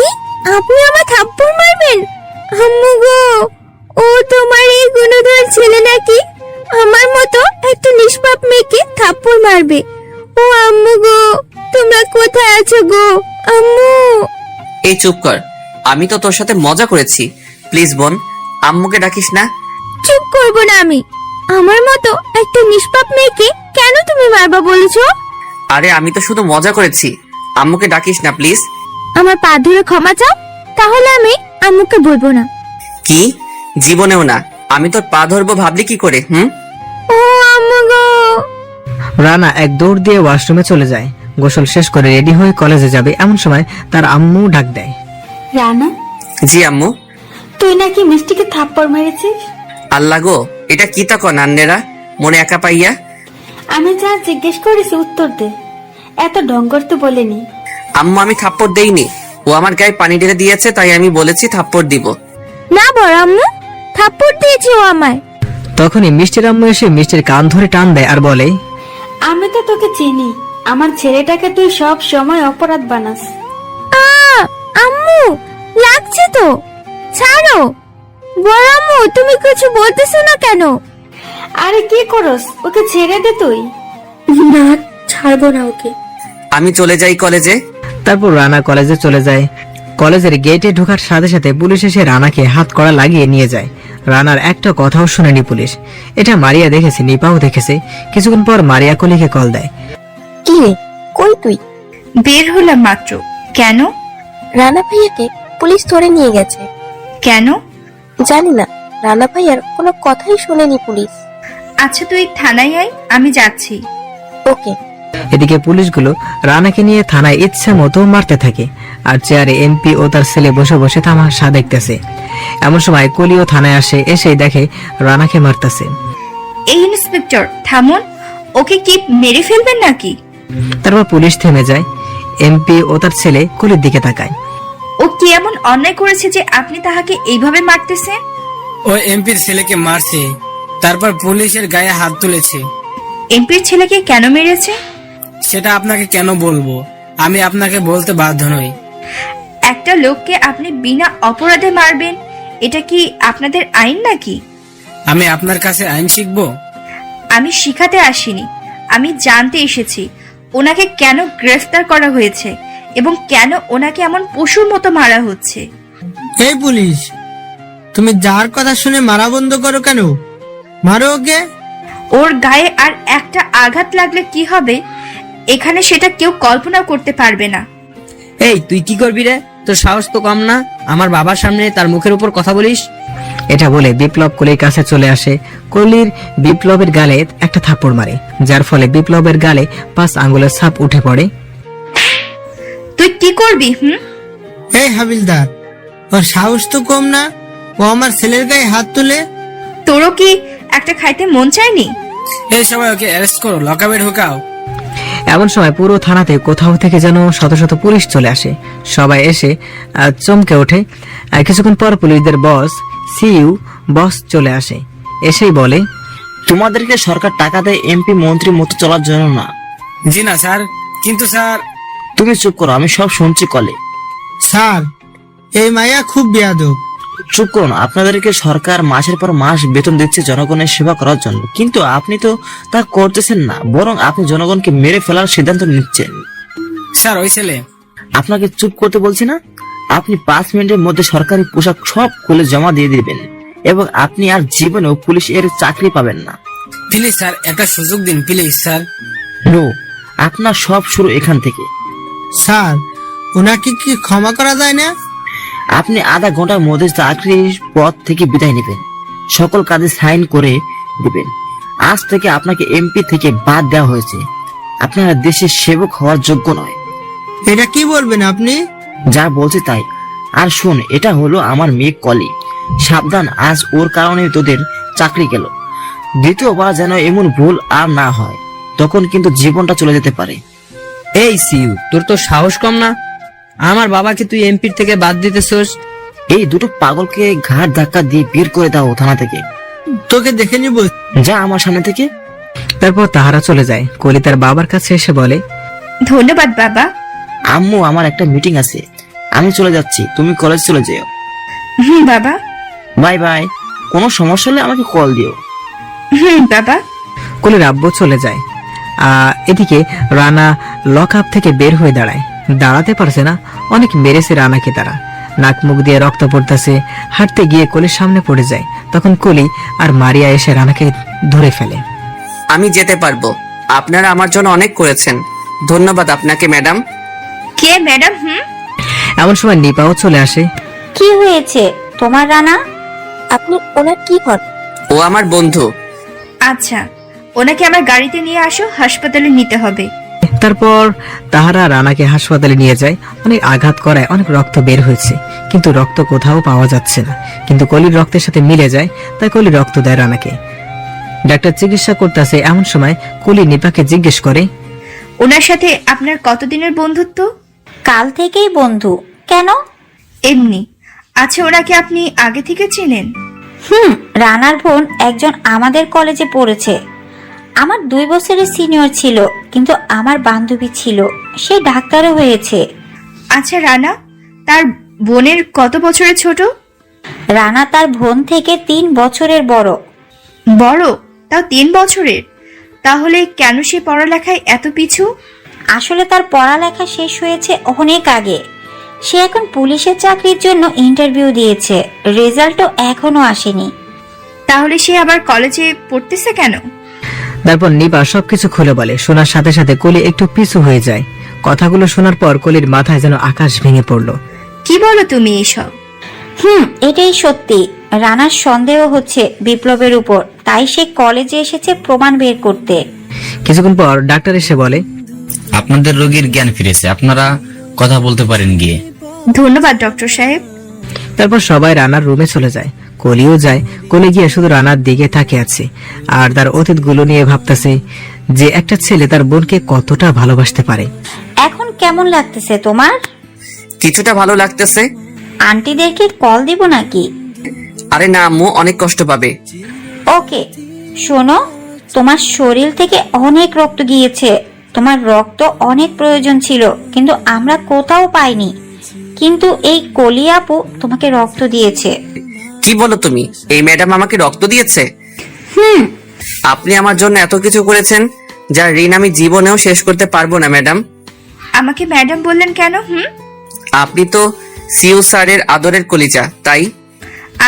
আপনি আমার থাপ্পড় মারবেন? আম্মু গো, ও তোমার এই গুণধর ছেলে নাকি আমার মতো একটা নিষ্পাপ মেয়েকে থাপ্পড় মারবে? ও আম্মু গো, তোমরা কোথায় আছো গো আম্মু? এই চুপ কর, আমি তো তোর সাথে মজা করেছি। প্লিজ বোন, আম্মুকে ডাকিস না। চুপ করবো না আমি। আমার মতো একটা নিষ্পাপ মেয়েকে কেন তুমি মারবা বলেছো? আরে আমি তো শুধু মজা করেছি, আম্মুকে ডাকিস না প্লিজ। আমার পা ধরে ক্ষমা চাও, তাহলে আমি আম্মুকে বলবো না। কি? জীবনেও না। আমি তোর পা ধরবো ভাবলি কি করে? ও আম্মু গো। রানা এক দৌড় দিয়ে ওয়াশরুমে চলে যায়। গোসল শেষ করে রেডি হয়ে কলেজে যাবে, এমন সময় তার আম্মু ডাক দেয়। রানা, জি আম্মু। তুই নাকি মিষ্টিকে থাপ্পড় মেরেছিস? আল্লাহ গো, এটা কি তা নান্নেরা মনে একা পাইয়া? আমি যা জিজ্ঞেস করেছি উত্তর দে, এত ঢং করতে বলেনি। আম্মু আমি থাপ্পড় দেইনি, ও আমার গায়ে পানি ঢেলে দিয়েছে, তাই আমি বলেছি থাপ্পড় দিব। না বড় আম্মু, থাপ্পড় দিয়েছে ও আমায়। তখনই মিষ্টির আম্মু এসে মিষ্টির কান ধরে টান দেয় আর বলে, আমি তো তোকে চিনি, আমার ছেলেটাকে তুই সব সময় অপরাধ বানাস। আম্মু লাগছে তো, ছাড়ো। বড় আম্মু তুমি কিছু বলতেছো না কেন? আরে কি করস, ওকে ছেড়ে দে তুই। না, ছাড়বো না ওকে। আমি চলে যাই কলেজে। তারপর রানা কলেজে চলে যায়। কলেজের গেটে ঢোকার সাথে সাথে পুলিশ এসে রানাকে হাত কড়া লাগিয়ে নিয়ে যায়। রানার একটা কথাও শুনেনি পুলিশ। এটা মারিয়া দেখেছে, নিপাও দেখেছে। কিছুক্ষণ পর মারিয়া কলিকে কল দেয়। কি রে, কই তুই? বের হলাম মাত্র। কেন? রানা ভাইয়াকে পুলিশ ধরে নিয়ে গেছে। কেন? জানি না, রানা ভাইয়ার কোনো কথাই শোনেনি পুলিশ। আচ্ছা তুই থানায় আয়, আমি যাচ্ছি। ওকে। এদিকে পুলিশগুলো রানাকে নিয়ে থানায় ইচ্ছা মতো মারতে থাকে, আর চেয়ারে এমপি ও তার ছেলে বসে বসে তামাশা দেখতেছে। এমন সময় কলিও থানায় আসে, এসেই দেখে রানাকে মারতেছে। এই ইন্সপেক্টর থামুন, ওকে কি মেরে ফেলবেন নাকি? তারপর পুলিশ থেমে যায়। এমপি ও তার ছেলে কলির দিকে তাকায়। ও কি এমন অন্যায় করেছে যে আপনি তাহাকে এইভাবে মারতেছেন? ও এমপির ছেলেকে মারছে, তারপর পুলিশের গায়ে হাত তুলেছে। এমপির ছেলেকে কেন মেরেছে? সেটা আপনাকে কেন বলবো? আমি আপনাকে বলতে বাধ্য নই। একটা লোককে আপনি বিনা অপরাধে মারবেন, এটা কি আপনাদের আইন নাকি? আমি আপনার কাছে আইন শিখবো? আমি শিখাতে আসিনি, আমি জানতে এসেছি ওনাকে কেন গ্রেফতার করা হয়েছে এবং কেন ওনাকে এমন পশুর মতো মারা হচ্ছে। এই পুলিশ, তুমি যার কথা শুনে মারা বন্ধ করো কেন? মারো ওকে। ওর গায়ে আর একটা আঘাত লাগলে কি হবে এখানে সেটা কেউ কল্পনা করতে পারবে না। এই তুই কি করবি রে? তোর সাহস তো কম না, আমার বাবার সামনে তার মুখের উপর কথা বলিস। এটা বলে বিপ্লব কলির কাছে চলে আসে। কলির বিপ্লবের গালে একটা থাপ্পড় মারে, যার ফলে বিপ্লবের গালে 5 আঙ্গুলের ছাপ উঠে পড়ে। তুই কি করবি? এই হাবিলদার, ওর সাহস তো কম না, ও আমার ছেলের গায়ে হাত তুলে। তোরও কি একটা খাইতে মন চায়নি? এই সবাই ওকে অ্যারেস্ট করো, লকআপে ঢোকাও। এমন সময় পুরো থানাতে কোথাও থেকে যেন শত শত পুলিশ চলে আসে। সবাই এসে চমকে ওঠে। কিছুক্ষণ পর পুলিশদের বস সিইউ বস চলে আসে, এসেই বলে, তোমাদেরকে সরকার টাকা দেয় এমপি মন্ত্রী মতো চলার জন্য না। জি না স্যার, কিন্তু স্যার। তুমি চুপ করো, আমি সব শুনছি কলে। স্যার, এই মাইয়া খুব বেয়াদব। চুপ করুন, আপনাদেরকে সরকার মাসের পর মাস বেতন দিচ্ছে জনগণের সেবা করার জন্য, কিন্তু আপনি তো তা করতেছেন না, বরং আপনি জনগণকে মেরে ফেলার সিদ্ধান্ত নিচ্ছেন। স্যার ওই ছেলে। আপনাকে চুপ করতে বলছি না? আপনি 5 মিনিটের মধ্যে সরকারি পোশাক সব খুলে জমা দিয়ে দিবেন এবং আপনি আর জীবনেও পুলিশের চাকরি পাবেন না। প্লিজ স্যার, একটা সুযোগ দিন প্লিজ স্যার। নো, আপনার সব শুরু এখান থেকে। স্যার, ওনাকে কি ক্ষমা করা যায় না? আপনি আধা ঘন্টার মধ্যে চাকরির পদ থেকে বিদায় নেবেন, সকল কাজে সাইন করে দিবেন। আজ থেকে আপনাকে এমপি থেকে বাদ দেওয়া হয়েছে। আপনারা দেশের সেবক হওয়ার যোগ্য নয়। এটা কি বলবেন আপনি? যা বলছি তাই। আর শোন, এটা হলো আমার মেয়ে কলি। সাবধান, আজ ওর কারণে তোদের চাকরি গেল। দ্বিতীয়বার যেন এমন ভুল আর না হয়, তখন কিন্তু জীবনটা চলে যেতে পারে। এই সিউ, তোর তো সাহস কম না? আমার বাবাকে তুই এমপির থেকে বাদ দিতেছস? এই দুটো পাগলকে ঘাট ধাক্কা দিয়ে বের করে দাও থানা থেকে। তোকে দেখে নিব। যা আমার সামনে থেকে। তারপর তাহারা চলে যায়। কলি তার বাবার কাছে এসে বলে, ধন্যবাদ বাবা। আম্মু, আমার একটা মিটিং আছে, আমি চলে যাচ্ছি, তুমি কলেজ চলে যেও। বাবা। বাই বাই, কোনো সমস্যা হলে আমাকে কল দিও। বাবা। কলির আব্বু চলে যায়। এদিকে রানা লক আপ থেকে বের হয়ে দাঁড়ায়। দাঁড়াতে পারছে না, অনেক মেরেছে রানাকে তারা। নাক মুখ দিয়ে রক্ত পড়তেছে। হাঁটতে গিয়ে কলির সামনে পড়ে যায়। তখন কলি আর মারিয়া এসে রানাকে ধরে ফেলে। আমি যেতে পারবো, আপনারা আমার জন্য অনেক করেছেন। ধন্যবাদ আপনাকে ম্যাডাম। কে ম্যাডাম? এমন সময় নিপাও চলে আসে। কি হয়েছে তোমার রানা? আপনি ওনার কি হন? ও আমার বন্ধু। আচ্ছা, ওনাকে আমার গাড়িতে নিয়ে আসো, হাসপাতালে নিতে হবে। তারপর তাহারা রানাকে হাসপাতালে নিয়ে যায়। অনেক আঘাত করায় অনেক রক্ত বের হয়েছে, কিন্তু রক্ত কোথাও পাওয়া যাচ্ছে না। কিন্তু কলির রক্তের সাথে মিলে যায়, তাই কলি রক্ত দেয় রানাকে। ডাক্তার চিকিৎসা করতেছে। এমন সময় কলি নিপাকে জিজ্ঞেস করে, ওনার সাথে আপনার কতদিনের বন্ধুত্ব? কাল থেকেই বন্ধু। কেন? এমনি। আচ্ছা, ওনাকে আপনি আগে থেকে চেনেন? রানার বোন একজন আমাদের কলেজে পড়েছে। আমার 2 বছরের সিনিয়র ছিল, কিন্তু আমার বান্ধবী ছিল, সে ডাক্তারও হয়েছে। আচ্ছা, রানা তার বোনের কত বছরের ছোট? রানা তার বোন থেকে 3 বছরের বড়। বড়? তাও 3 বছরের? তাহলে কেন সে পড়ালেখায় এত পিছু? আসলে তার পড়ালেখা শেষ হয়েছে অনেক আগে। সে এখন পুলিশের চাকরির জন্য ইন্টারভিউ দিয়েছে, রেজাল্টও এখনো আসেনি। তাহলে সে আবার কলেজে পড়তেছে কেন? তারপর নিপা সবকিছু খুলে বলে। শোনার সাথে সাথে কলি একটু পিছু হয়ে যায়। কথাগুলো শোনার পর কলির মাথায় যেন আকাশ ভেঙে পড়লো। কি বলো তুমি এসব? এটাই সত্যি। রানার সন্দেহ হচ্ছে বিপ্লবের উপর, তাই সে কলেজে এসেছে প্রমাণ বের করতে। কিছুক্ষণ পর ডাক্তার এসে বলে, আপনাদের রোগীর জ্ঞান ফিরেছে, আপনারা কথা বলতে পারেন গিয়ে। ধন্যবাদ ডক্টর সাহেব। তারপর সবাই রানার রুমে চলে যায়। কলিও যায়। কলি গিয়ে শুধু রানার দিকে তাকিয়ে আছে আর তার অতীতগুলো নিয়ে ভাবতেছে যে একটা ছেলে তার বোনকে কতটা ভালোবাসতে পারে। এখন কেমন লাগতেছে তোমার? কিছুটা ভালো লাগতেছে। আন্টিদেরকে কল দিব নাকি? আরে না আম্মু, অনেক কষ্ট পাবে। ওকে, শোনো, তোমার শরীর থেকে অনেক রক্ত গিয়েছে। তোমার রক্ত অনেক প্রয়োজন ছিল, কিন্তু আমরা কোথাও পাইনি। কিন্তু এই কলি আপু তোমাকে রক্ত দিয়েছে। কি বলো তুমি? এই ম্যাডাম আমাকে রক্ত দিয়েছে? আপনি আমার জন্য এত কিছু করেছেন, যার ঋণ আমি জীবনেও শেষ করতে পারবো না ম্যাডাম। আমাকে ম্যাডাম বললেন কেন? আপনি তো সিউ স্যারের আদরের কলিজা, তাই।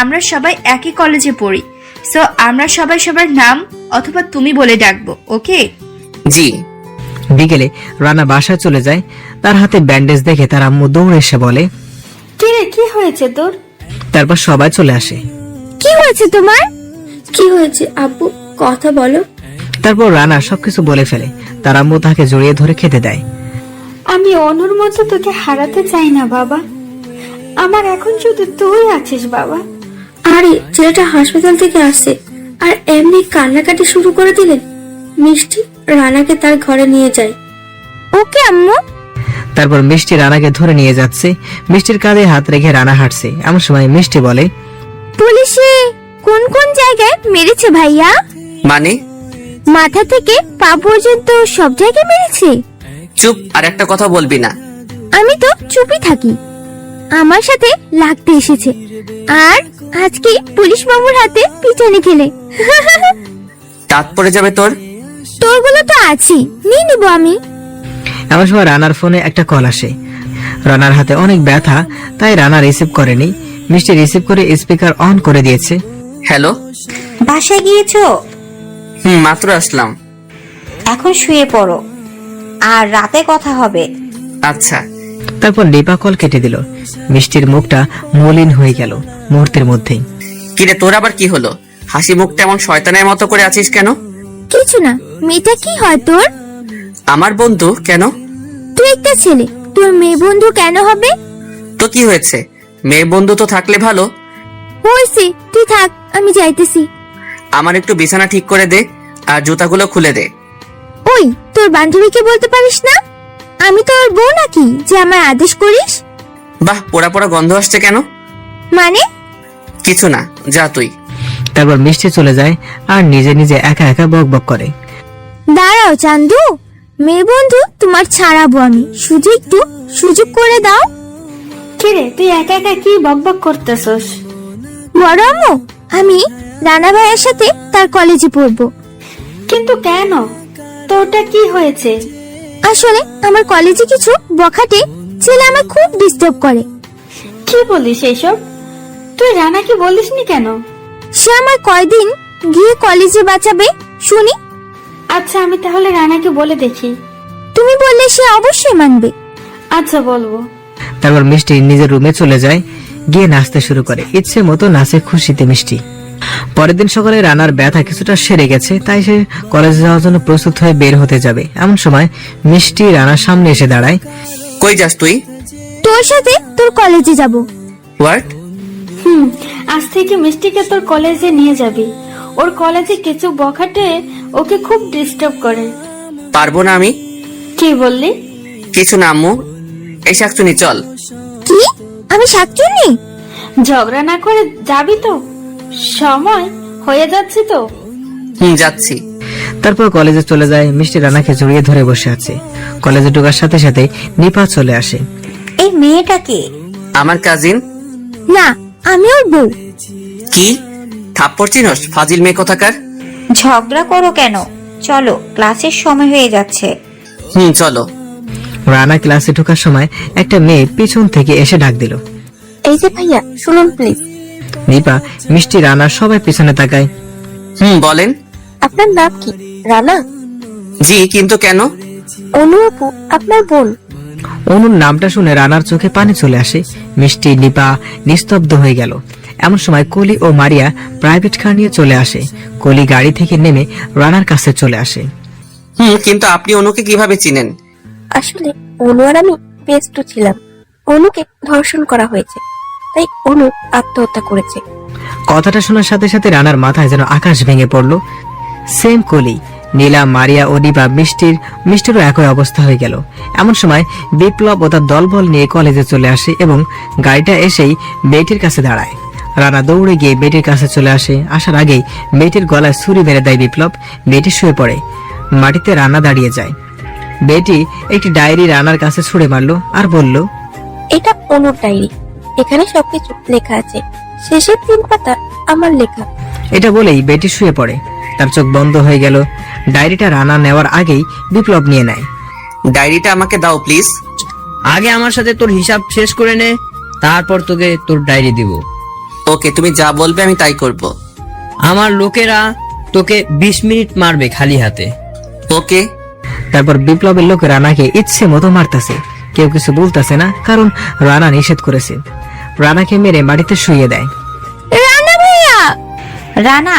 আমরা সবাই একই কলেজে পড়ি, সো আমরা সবাই সবার নাম অথবা তুমি বলে ডাকবো, ওকে? জি। বিকেলে রানা বাসায় চলে যায়। তার হাতে ব্যান্ডেজ দেখে তার আম্মু দৌড়ে এসে বলে, কিরে, কি হয়েছে তোর? তারপর সবাই চলে আসে। কি হয়েছে তোমার? কি হয়েছে আব্বু, কথা বলো। তারপর রানা সবকিছু বলে ফেলে। তার আম্মু তাকে জড়িয়ে ধরে খেতে দেয়। আমি অনুর মতো তোকে হারাতে চাই না বাবা, আমার এখন শুধু তুই আছিস বাবা। আরে ছেলেটা হাসপাতাল থেকে আসছে আর এমনি কান্নাকাটি শুরু করে দিলেন। মিষ্টি রানাকে তার ঘরে নিয়ে যায়। ওকে আম্মু। তারপর মিষ্টি রানাকে ধরে নিয়ে যাচ্ছে। মিষ্টির কাঁধে হাত রেখে রানা হাঁটছে। এমন সময় মিষ্টি বলে, পুলিশে কোন কোন জায়গায় মেরেছে ভাইয়া? মানে? মাথা থেকে পা পর্যন্ত সব জায়গায় মেরেছে। চুপ, আর একটা কথা বলবি না। আমি তো চুপই থাকি। আমার সাথে লাগতে এসেছে, আর আজকে পুলিশ বাবুর হাতে পিটানি খেলে। দাঁত পড়ে যাবে তোর। তোরগুলো তো আছি, নিয়ে নিবো আমি। এমন সময় রানার ফোনে একটা কল আসে। রানার হাতে অনেক ব্যথা, তাই রানা রিসিভ করেনি। মিষ্টি রিসিভ করে স্পিকার অন করে দিয়েছে। হ্যালো। বাসায় গিয়েছো? মাত্র আসলাম। এখন শুয়ে পড়ো, আর রাতে কথা হবে। আচ্ছা। তারপর নিপা কল কেটে দিল। মিষ্টির মুখটা মলিন হয়ে গেল মুহূর্তের মধ্যেই। কিরে, তোর আবার কি হলো? হাসি মুখটা এমন শয়তানের মতো করে আছিস কেন? কিছু না। মেয়েটা কি হয় তোর? আমার বন্ধু। কেন? তুই একটা ছেলে, তোর মেয়ে বন্ধু কেন হবে? তো কি হয়েছে? মেয়ে বন্ধু তো থাকলে ভালো। হয়েছে, তুই থাক, আমি যাইতেছি। আমার একটু বিছানা ঠিক করে দে, আর জুতাগুলো খুলে দে। ওই, তোর বান্ধবীকে বলতে পারিস না আমি তোর বউ নাকি যে আমার আদেশ করিস? বাহ, পোড়া পোড়া গন্ধ আসছে কেন? মানে? কিছু না, যা তুই। তারপর মিষ্টি চলে যায় আর নিজে নিজে একা একা বক বক করে। দাঁড়াও চান্দু, মেয়ে বন্ধু তোমার ছাড়াবো আমি, শুধু একটু সুযোগ করে দাও। কিরে, তুই একা একা কি বকবক করতেছস? বড় আম্মু, আমি রানা ভাইয়ের সাথে তার কলেজে পড়বো। কিন্তু কেন? তোরটা কি হয়েছে? আসলে আমার কলেজে কিছু বখাটে ছেলে আমার খুব ডিস্টার্ব করে। কি বলিস এইসব? তুই রানাকে বলিসনি কেন? সে আমার কয়দিন গিয়ে কলেজে বাঁচাবে শুনি। আচ্ছা, আমি তাহলে রানাকে বলে দেখি। তুমি বললে সে অবশ্যই মানবে। আচ্ছা, বলবো। তারপর মিষ্টি নিজের রুমে চলে যায়, গিয়ে নাচতে শুরু করে। ইচ্ছে মতো নাচে খুশিতে মিষ্টি। পরের দিন সকালে রানার ব্যথা কিছুটা সেরে গেছে, তাই সে কলেজে যাওয়ার জন্য প্রস্তুত হয়ে বের হতে যাবে। এমন সময় মিষ্টি রানার সামনে এসে দাঁড়ায়। কই যাস তুই? তোর সাথে তোর কলেজে যাব। হোয়াট? আজ থেকে মিষ্টিকে তোর কলেজে নিয়ে যাবি। ওর কলেজে কিছু বখাটে ওকে খুব ডিস্টার্ব করে। পারবো না আমি। কি বললি? কিছু না আম্মু, এই শাকচুনি চল। কি? আমি শাকচুন্নি? ঝগড়া না করে যাবি তো? সময় হয়ে যাচ্ছে তো। যাচ্ছি। তারপর কলেজে চলে যায়। মিষ্টি রানাকে জড়িয়ে ধরে বসে আছে। কলেজে ঢোকার সাথে সাথে নিপা চলে আসে। এই মেয়েটা কে? আমার কাজিন। না, আমি ওর বউ। কি? থাপ্পড় চিনস? ফাজিল মেয়ে কোথাকার। ঝগড়া করো কেন? চলো, ক্লাসের সময় হয়ে যাচ্ছে। চলো। রানা ক্লাসে ঢোকার সময় একটা মেয়ে পিছন থেকে এসে ডাক দিল। এই যে ভাইয়া, শুনুন প্লিজ। নিপা, মিষ্টি, রানা সবাই পিছনে তাকায়। বলেন। আপনার নাম কি? রানা? জি, কিন্তু কেন? অনু আপু আপনার বোন। অনুর নামটা শুনে রানার চোখে পানি চলে আসে। মিষ্টি, নিপা নিস্তব্ধ হয়ে গেল। এমন সময় কলি ও মারিয়া প্রাইভেট কার নিয়ে চলে আসে। কলি গাড়ি থেকে নেমে রানার কাছে চলে আসে। কিন্তু আপনি অনুকে কিভাবে চিনেন? আসলে অনু আর আমি বেস্ট ছিলাম। অনুকে ধর্ষণ করা হয়েছে, তাই অনু আত্মহত্যা করেছে। কথাটা শোনার সাথে সাথে রানার মাথায় যেন আকাশ ভেঙে পড়লো। সেম কলি, নীলা, মারিয়া ও নিপা, মিষ্টিরও একই অবস্থা হয়ে গেল। এমন সময় বিপ্লব ও তার দলবল নিয়ে কলেজে চলে আসে এবং গাড়িটা এসেই মেয়েটির কাছে দাঁড়ায়। রানা দৌড়ে গিয়ে মেয়েটির কাছে চলে আসে। আসার আগেই মেয়েটির গলায় ছুরি মেরে দেয় বিপ্লব। মেয়েটি শুয়ে পড়ে। মাটিতে রানা দাঁড়িয়ে যায়। মেয়েটি একটি ডায়েরি রানার কাছে ছুঁড়ে মারলো আর বলল, এটা অনুর ডায়েরি, এখানে সবকিছু লেখা আছে, শেষের 3 পাতা আমার লেখা। এটা বলেই মেয়েটি শুয়ে পড়ে। তার চোখ বন্ধ হয়ে গেল। ডায়েরিটা রানা নেওয়ার আগেই বিপ্লব নিয়ে নেয়। ডায়েরিটা আমাকে দাও প্লিজ। আগে আমার সাথে তোর হিসাব শেষ করে নে, তারপর তোকে তোর ডায়েরি দিব। ওকে, তুমি যা বলবে আমি তাই করব। আমার লোকেরা তোকে 20 মিনিট মারবে খালি হাতে। ওকে। তারপর বিপ্লবের লোক রানাকে ইচ্ছে মতো মারতেছে। কেউ কিছু বলতেছে না, কারণ রানা নিষেধ করেছে। রানাকে মেরে মাটিতে শুইয়ে দেয়। রানা ভাইয়া! রানা!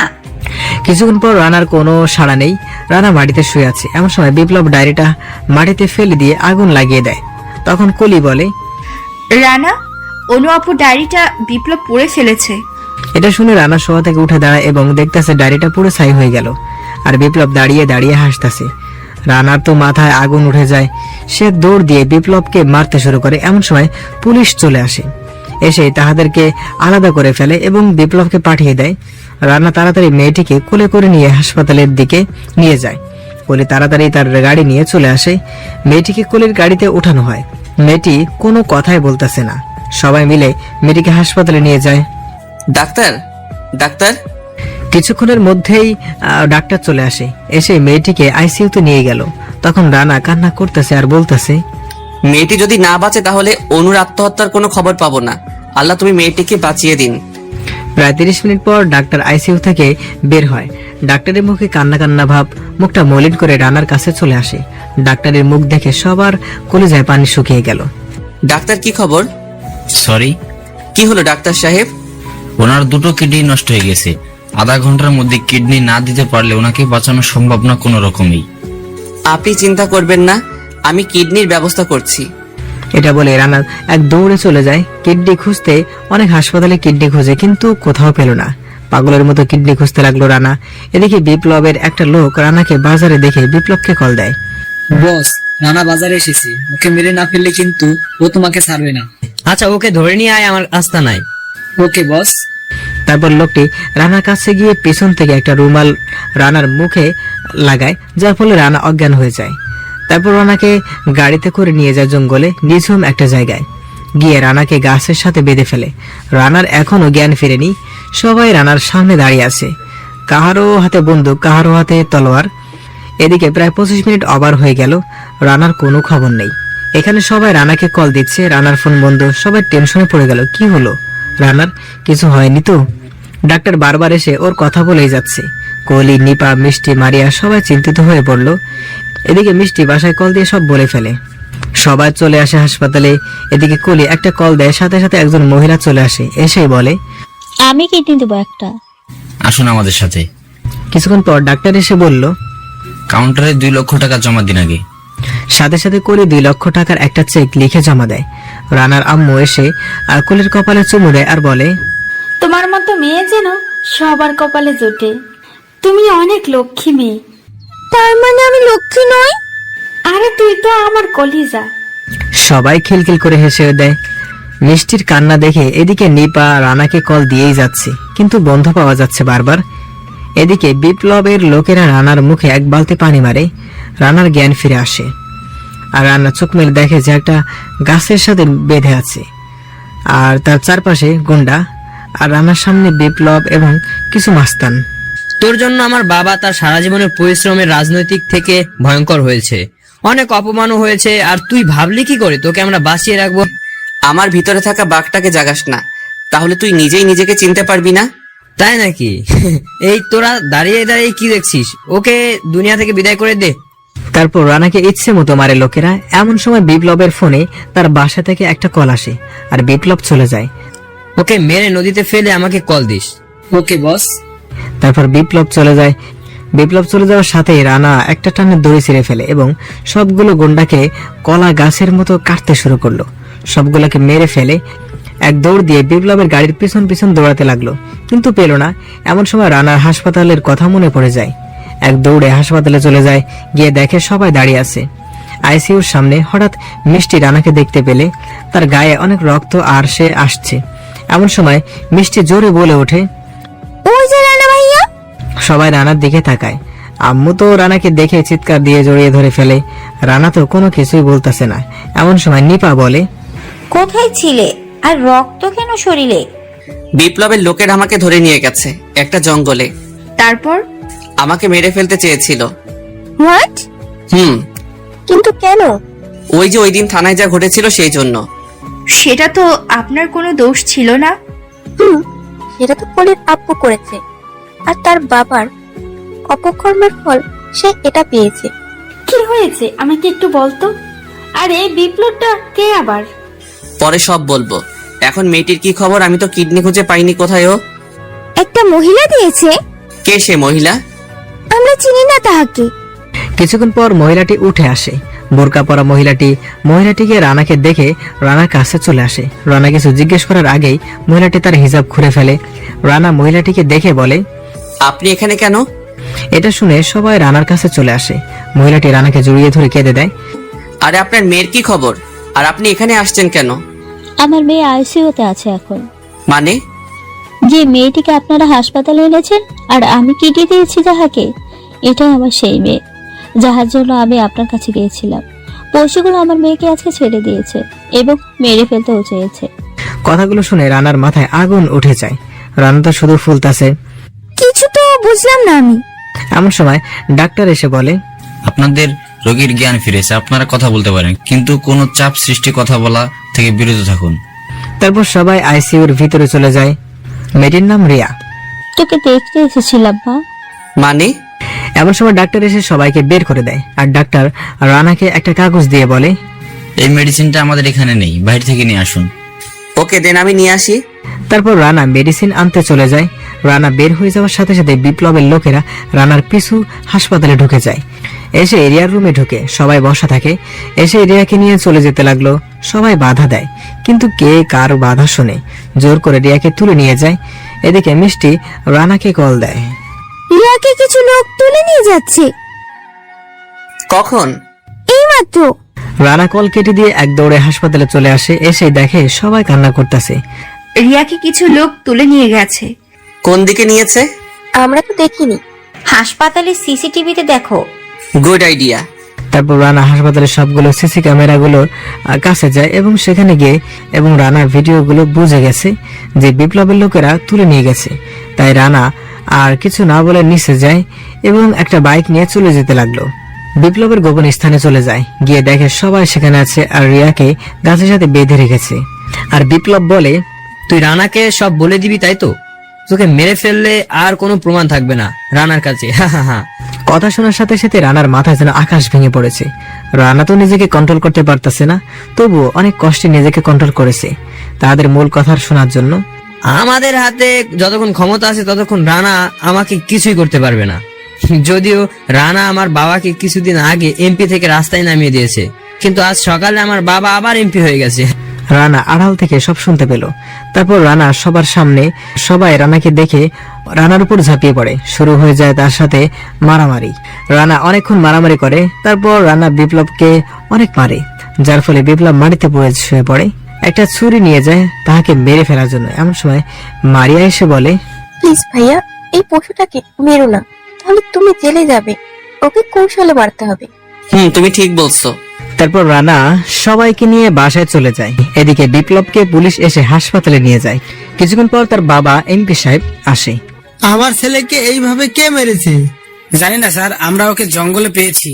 কিছুক্ষণ পর রানার কোনো সাড়া নেই। রানা মাটিতে শুয়ে আছে। এমন সময় বিপ্লব ডায়েরিটা মাটিতে ফেলে দিয়ে আগুন লাগিয়ে দেয়। তখন কলি বলে, রানা, অনু আপু ডায়েরিটা বিপ্লব পড়ে ফেলেছে। এটা শুনে রানা শোয়া থেকে উঠে দাঁড়ায় এবং দেখতেছে ডায়েরিটা পুরো ছাই হয়ে গেল। আর বিপ্লব দাঁড়িয়ে দাঁড়িয়ে হাসতেছে। রানার তো মাথায় আগুন উঠে যায়। সে দৌড় দিয়ে বিপ্লবকে মারতে শুরু করে। এমন সময় পুলিশ চলে আসে। এসে তাহাদেরকে আলাদা করে ফেলে এবং বিপ্লবকে পাঠিয়ে দেয়। রানা তাড়াতাড়ি মেয়েটিকে কোলে করে নিয়ে হাসপাতালের দিকে নিয়ে যায়। কোলে তাড়াতাড়ি তার গাড়ি নিয়ে চলে আসে। মেয়েটিকে কোলের গাড়িতে ওঠানো হয়। মেয়েটি কোনো কথাই বলতেছে না। সবাই মিলে মেয়েটিকে হাসপাতালে নিয়ে যায়। Doctor, doctor. কিছুক্ষণের মধ্যেই ডাক্তার চলে আসে। এসে মেয়েটিকে আইসিইউতে নিয়ে গেল। তখন রানা কান্না করতেছে আর বলতেছে, মেয়েটি যদি না বাঁচে তাহলে অনুর আত্মহত্যার কোনো খবর পাবো না। আল্লাহ তুমি মেয়েটিকে বাঁচিয়ে দিন। প্রায় 30 মিনিট পর ডাক্তার আইসিইউ থেকে বের হয়। ডাক্তারের মুখে কান্না কান্না ভাব, মুখটা মলিন করে রানার কাছে চলে আসে। ডাক্তারের মুখ দেখে সবার কলিজায় পানি শুকিয়ে গেল। ডাক্তার, কি খবর? সরি, কি হলো ডাক্তার সাহেব? ওনার দুটো কিডনি নষ্ট হয়ে গেছে। আধা ঘন্টার মধ্যে কিডনি না দিতে পারলে ওনাকে বাঁচানো সম্ভব না কোনো রকমই। আপনি চিন্তা করবেন না, আমি কিডনির ব্যবস্থা করছি। এটা বলে রানা এক দৌড়ে চলে যায়। কিডনি খুঁজতে অনেক হাসপাতালে কিডনি খুঁজে, কিন্তু কোথাও পেল না। পাগলের মতো কিডনি খুঁজতে লাগলো রানা। এদিকে বিপ্লবের একটা লোক রানাকে বাজারে দেখে বিপ্লবকে কল দেয়। বস, রানা বাজারে এসেছে। ওকে মেরে না ফেললে কিন্তু ও তোমাকে ছাড়বে না। আচ্ছা, ওকে ধরে নিয়ে আয় আমার আস্তানায়। ওকে বস। তারপর লোকটি রানার কাছে গিয়ে পেছন থেকে একটা রুমাল রানার মুখে লাগায়, যার ফলে রানা অজ্ঞান হয়ে যায়। তারপর রানাকে গাড়িতে করে নিয়ে যায় জঙ্গলে নিঝুম একটা জায়গায়। গিয়ে রানাকে গাছের সাথে বেঁধে ফেলে। রানার এখনো জ্ঞান ফিরেনি। সবাই রানার সামনে দাঁড়িয়ে আছে, কাহারো হাতে বন্দুক, কাহারো হাতে তলোয়ার। এদিকে প্রায় 25 মিনিট ওভার হয়ে গেল, রানার কোনো খবর নেই। এখানে সবাই রানাকে কল দিচ্ছে, রানার ফোন বন্ধ। সবাই টেনশনে পড়ে গেল, কি হলো, রানার কিছু হয়নি তো? ডাক্তার বারবার এসে ওর কথা বলেই যাচ্ছে। কলি, নিপা, মিষ্টি, মারিয়া সবাই চিন্তিত হয়ে পড়লো। এদিকে মিষ্টি বাসায় কল দিয়ে সব বলে ফেলে। সবাই চলে আসে হাসপাতালে। এদিকে কলি একটা কল দেয়, সাথে সাথে একজন মহিলা চলে আসে। এসে বলে, আমি কিডনি দেবো একটা। আসুন আমাদের সাথে। কিছুক্ষণ পর ডাক্তার এসে বলল, কাউন্টারে 2 লক্ষ টাকা জমা দিন আগে। সাথে সাথে কলি 2 লক্ষ টাকার একটা চেক লিখে জমা দেয়। রানার আম্মু এসে কলির কপালে চুমু দেয় আর বলে, তোমার মতো মেয়ে যেন সবার কপালে জোটে। তুমি অনেক লক্ষ্মী মেয়ে। তার মানে আমি লক্ষ্মী নই? আরে তুই তো আমার কলিজা। সবাই খিলখিল করে হেসে দেয়। মিষ্টির কান্না দেখে এদিকে নিপা রানাকে কল দিয়েই যাচ্ছে, কিন্তু বন্ধ পাওয়া যাচ্ছে বারবার। এদিকে বিপ্লবের লোকেরা রানার মুখে এক বালতি পানি মারে। রানার জ্ঞান ফিরে আসে আর রানা চোখ মেলে দেখে যে একটা গাছের সাথে বেঁধে আছে আর তার চারপাশে গুন্ডা, আর রানার সামনে বিপ্লব এবং কিছু মাস্তান। তোর জন্য আমার বাবা তার সারা জীবনের পরিশ্রমের রাজনৈতিক থেকে ভয়ঙ্কর হয়েছে, অনেক অপমানও হয়েছে। আর তুই ভাবলি কি করে তোকে আমরা বাঁচিয়ে রাখবো? আমার ভিতরে থাকা বাঘটাকে জাগাস না, তাহলে তুই নিজেই নিজেকে চিনতে পারবি না। তাই নাকি? এই তোরা দাঁড়িয়ে দাঁড়িয়ে কি দেখছিস? ওকে দুনিয়া থেকে বিদায় করে দে। তারপর রানাকে ইচ্ছে মতো মারে লোকেরা। এমন সময় বিপ্লবের ফোনে তার বাসা থেকে একটা কল আসে আর বিপ্লব চলে যায়। ওকে মেরে নদীতে ফেলে আমাকে কল দিস। ওকে বস। তারপর বিপ্লব চলে যায়। বিপ্লব চলে যাওয়ার সাথে রানা একটা টানে দড়ি ছিঁড়ে ফেলে এবং সবগুলো গুন্ডাকে কলা গাছের মতো কাটতে শুরু করলো। সবগুলোকে মেরে ফেলে এক দৌড় দিয়ে বিপ্লবের গাড়ির পিছন পিছন দৌড়াতে লাগলো, কিন্তু পেল না। এমন সময় রানার হাসপাতালের কথা মনে পড়ে যায়। এক দৌড়ে হাসপাতালে চলে যায়। গিয়ে দেখে সবাই দাঁড়িয়ে আছে আইসিইউর সামনে। হঠাৎ মিষ্টি রানাকে দেখতে পেলে। তার গায়ে অনেক রক্ত আর সে আসছে। এমন সময় মিষ্টি জোরে বলে ওঠে, ওই যে রানা ভাইয়া। সবাই রানার দিকে তাকায়। আম্মু তো রানাকে দেখে চিৎকার দিয়ে জড়িয়ে ধরে ফেলে। রানা তো কোনো কিছুই বলতেছে না। এমন সময় নিপা বলে, কোথায় ছিলে আর রক্ত কেন শরীরে? বিপ্লবের লোকের আমাকে ধরে নিয়ে গেছে একটা জঙ্গলে। তারপর? আমাকে মেরে ফেলতে চেয়েছিল। হোয়াট? কিন্তু কেন? ওই যে ওই দিন থানায় যা ঘটেছিল সেই জন্য। সেটা তো আপনার কোনো দোষ ছিল না। সেটা তো কলির আব্বু করেছে, আর তার বাবার অপকর্মের ফল সে এটা পেয়েছে। কি হয়েছে আমাকে একটু বলতো। আর এই বিপ্লবটা কে আবার? পরে সব বলবো। এখন মেয়েটির কি খবর? আমি তো কিডনি খুঁজে পাইনি, কোথায় ও? একটা মহিলা দিয়েছে। কে সে মহিলা? আমরা চিনি না তাহাকে। কিছুক্ষণ পর মহিলাটি উঠে আসে। বোরকা পরা মহিলাটিকে রানাকে দেখে রানার কাছে চলে আসে। রানা কিছু জিজ্ঞেস করার আগেই মহিলাটি তার হিজাব খুলে ফেলে। রানা মহিলাটিকে দেখে বলে, আপনি এখানে কেন? এটা শুনে সবাই রানার কাছে চলে আসে। মহিলাটি রানাকে জড়িয়ে ধরে কেঁদে দেয়। আরে আপনার মেয়ের কি খবর? আর আপনি এখানে আসছেন কেন? আমার মেয়ে আইসিইউতে আছে এখন। মানে? যে মেয়েটিকে আপনারা হাসপাতালে এনেছেন আর আমি কিডনি দিয়েছি যাহাকে, এটাই আমার সেই মেয়ে যাহার জন্য আমি আপনার কাছে গিয়েছিলাম। পশুগুলো আমার মেয়েকে আজকে ছেড়ে দিয়েছে এবং মেরে ফেলতেও চেয়েছে। কথাগুলো শুনে রানার মাথায় আগুন উঠে যায়। রানা তো শুধু ফুলতাছে। কিছু তো বুঝলাম না আমি। এমন সময় ডাক্তার এসে বলে, আপনাদের রোগীর জ্ঞান ফিরেছে, আপনারা কথা বলতে পারেন, কিন্তু কোনো চাপ সৃষ্টি কথা বলা থেকে বিরত থাকুন। তারপর সবাই আইসিইউর ভিতরে চলে যায়। মেয়েটির নাম রিয়া। তোকে দেখতে এসেছিলাম মা। মানে? এমন সময় ডাক্তার এসে সবাইকে বের করে দেয় আর ডাক্তার রানাকে একটা কাগজ দিয়ে বলে, এই মেডিসিনটা আমাদের এখানে নেই, বাইরে থেকে নিয়ে আসুন। ওকে দেন, আমি নিয়ে আসি। তারপর রানা মেডিসিন আনতে চলে যায়। রানা বের হয়ে যাওয়ার সাথে সাথে বিপ্লবের লোকেরা রানার পিছু হাসপাতালে ঢুকে যায়। এসে এরিয়ার রুমে ঢুকে সবাই বসা থাকে। এসে রিয়াকে নিয়ে চলে যেতে লাগলো। সবাই বাধা দেয়, কিন্তু কে কার বাধা শুনে জোর করে রিয়াকে তুলে নিয়ে যায়। এদিকে মিষ্টি রানাকে কল দেয়। রিয়াকে কিছু লোক তুলে নিয়ে যাচ্ছে। কখন? এইমাত্র। রানা কল কেটে দিয়ে এক দৌড়ে হাসপাতালে চলে আসে। এসে দেখে সবাই কান্না করতেছে। রিয়াকে কিছু লোক তুলে নিয়ে গেছে। কোন দিকে নিয়েছে? আমরা তো দেখিনি। হাসপাতালের সিসিটিভিতে দেখো। Good idea. তারপর রানা হাসপাতালের সবগুলো সিসি ক্যামেরাগুলোর কাছে যায় এবং সেখানে গিয়ে এবং রানার ভিডিওগুলো বুঝে গেছে যে বিপ্লবের লোকেরা তুলে নিয়ে গেছে। তাই রানা আর কিছু না বলে নিচে যায় এবং একটা বাইক নিয়ে চলে যেতে লাগলো। বিপ্লবের গোপন স্থানে চলে যায়। গিয়ে দেখে সবাই সেখানে আছে আর রিয়াকে গাছের সাথে বেঁধে রেখেছে। আর বিপ্লব বলে, তুই রানাকে সব বলে দিবি তাই তো? তোকে মেরে ফেললে আর কোনো প্রমাণ থাকবে না রানার কাছে। হা হা হা। কথা শোনার সাথে সাথে রানার মাথায় যেন আকাশ ভেঙে পড়েছে। রানা তো নিজেকে কন্ট্রোল করতে পারতেছে না, তবুও অনেক কষ্টে নিজেকে কন্ট্রোল করেছে তাদের মূল কথা শোনার জন্য। আমাদের হাতে যতক্ষণ ক্ষমতা আছে ততক্ষণ রানা আমাকে কিছুই করতে পারবে না। যদিও রানা আমার বাবাকে কিছুদিন আগে এমপি থেকে রাস্তায় নামিয়ে দিয়েছে, কিন্তু আজ সকালে আমার বাবা আবার এমপি হয়ে গেছে। রানা আড়াল থেকে সব শুনতে পেল। তারপর রানা সবার সামনে সবাই রানাকে দেখে রানার উপর ঝাঁপিয়ে পড়ে। শুরু হয়ে যায় তার সাথে মারামারি। রানা অনেকক্ষণ মারামারি করে। তারপর রানা বিপ্লবকে অনেক মারে, যার ফলে বিপ্লব মাটিতে পড়ে শুয়ে পড়ে। একটা ছুরি নিয়ে যায় তাহাকে মেরে ফেলার জন্য। এমন সময় মারিয়া এসে বলে, প্লিজ ভাইয়া, এই পশুটাকে মেরো না, তাহলে তুমি জেলে যাবে। ওকে কৌশলে মারতে হবে। তুমি ঠিক বলছো। তারপর রানা সবাইকে নিয়ে বাসায় চলে যায়। এদিকে বিপ্লবকে পুলিশ এসে হাসপাতালে নিয়ে যায়। কিছুক্ষণ পর তার বাবা এমপি সাহেব আসে। আমার ছেলেকে এইভাবে কে মেরেছে? জানি না স্যার, আমরা ওকে জঙ্গলে পেয়েছি।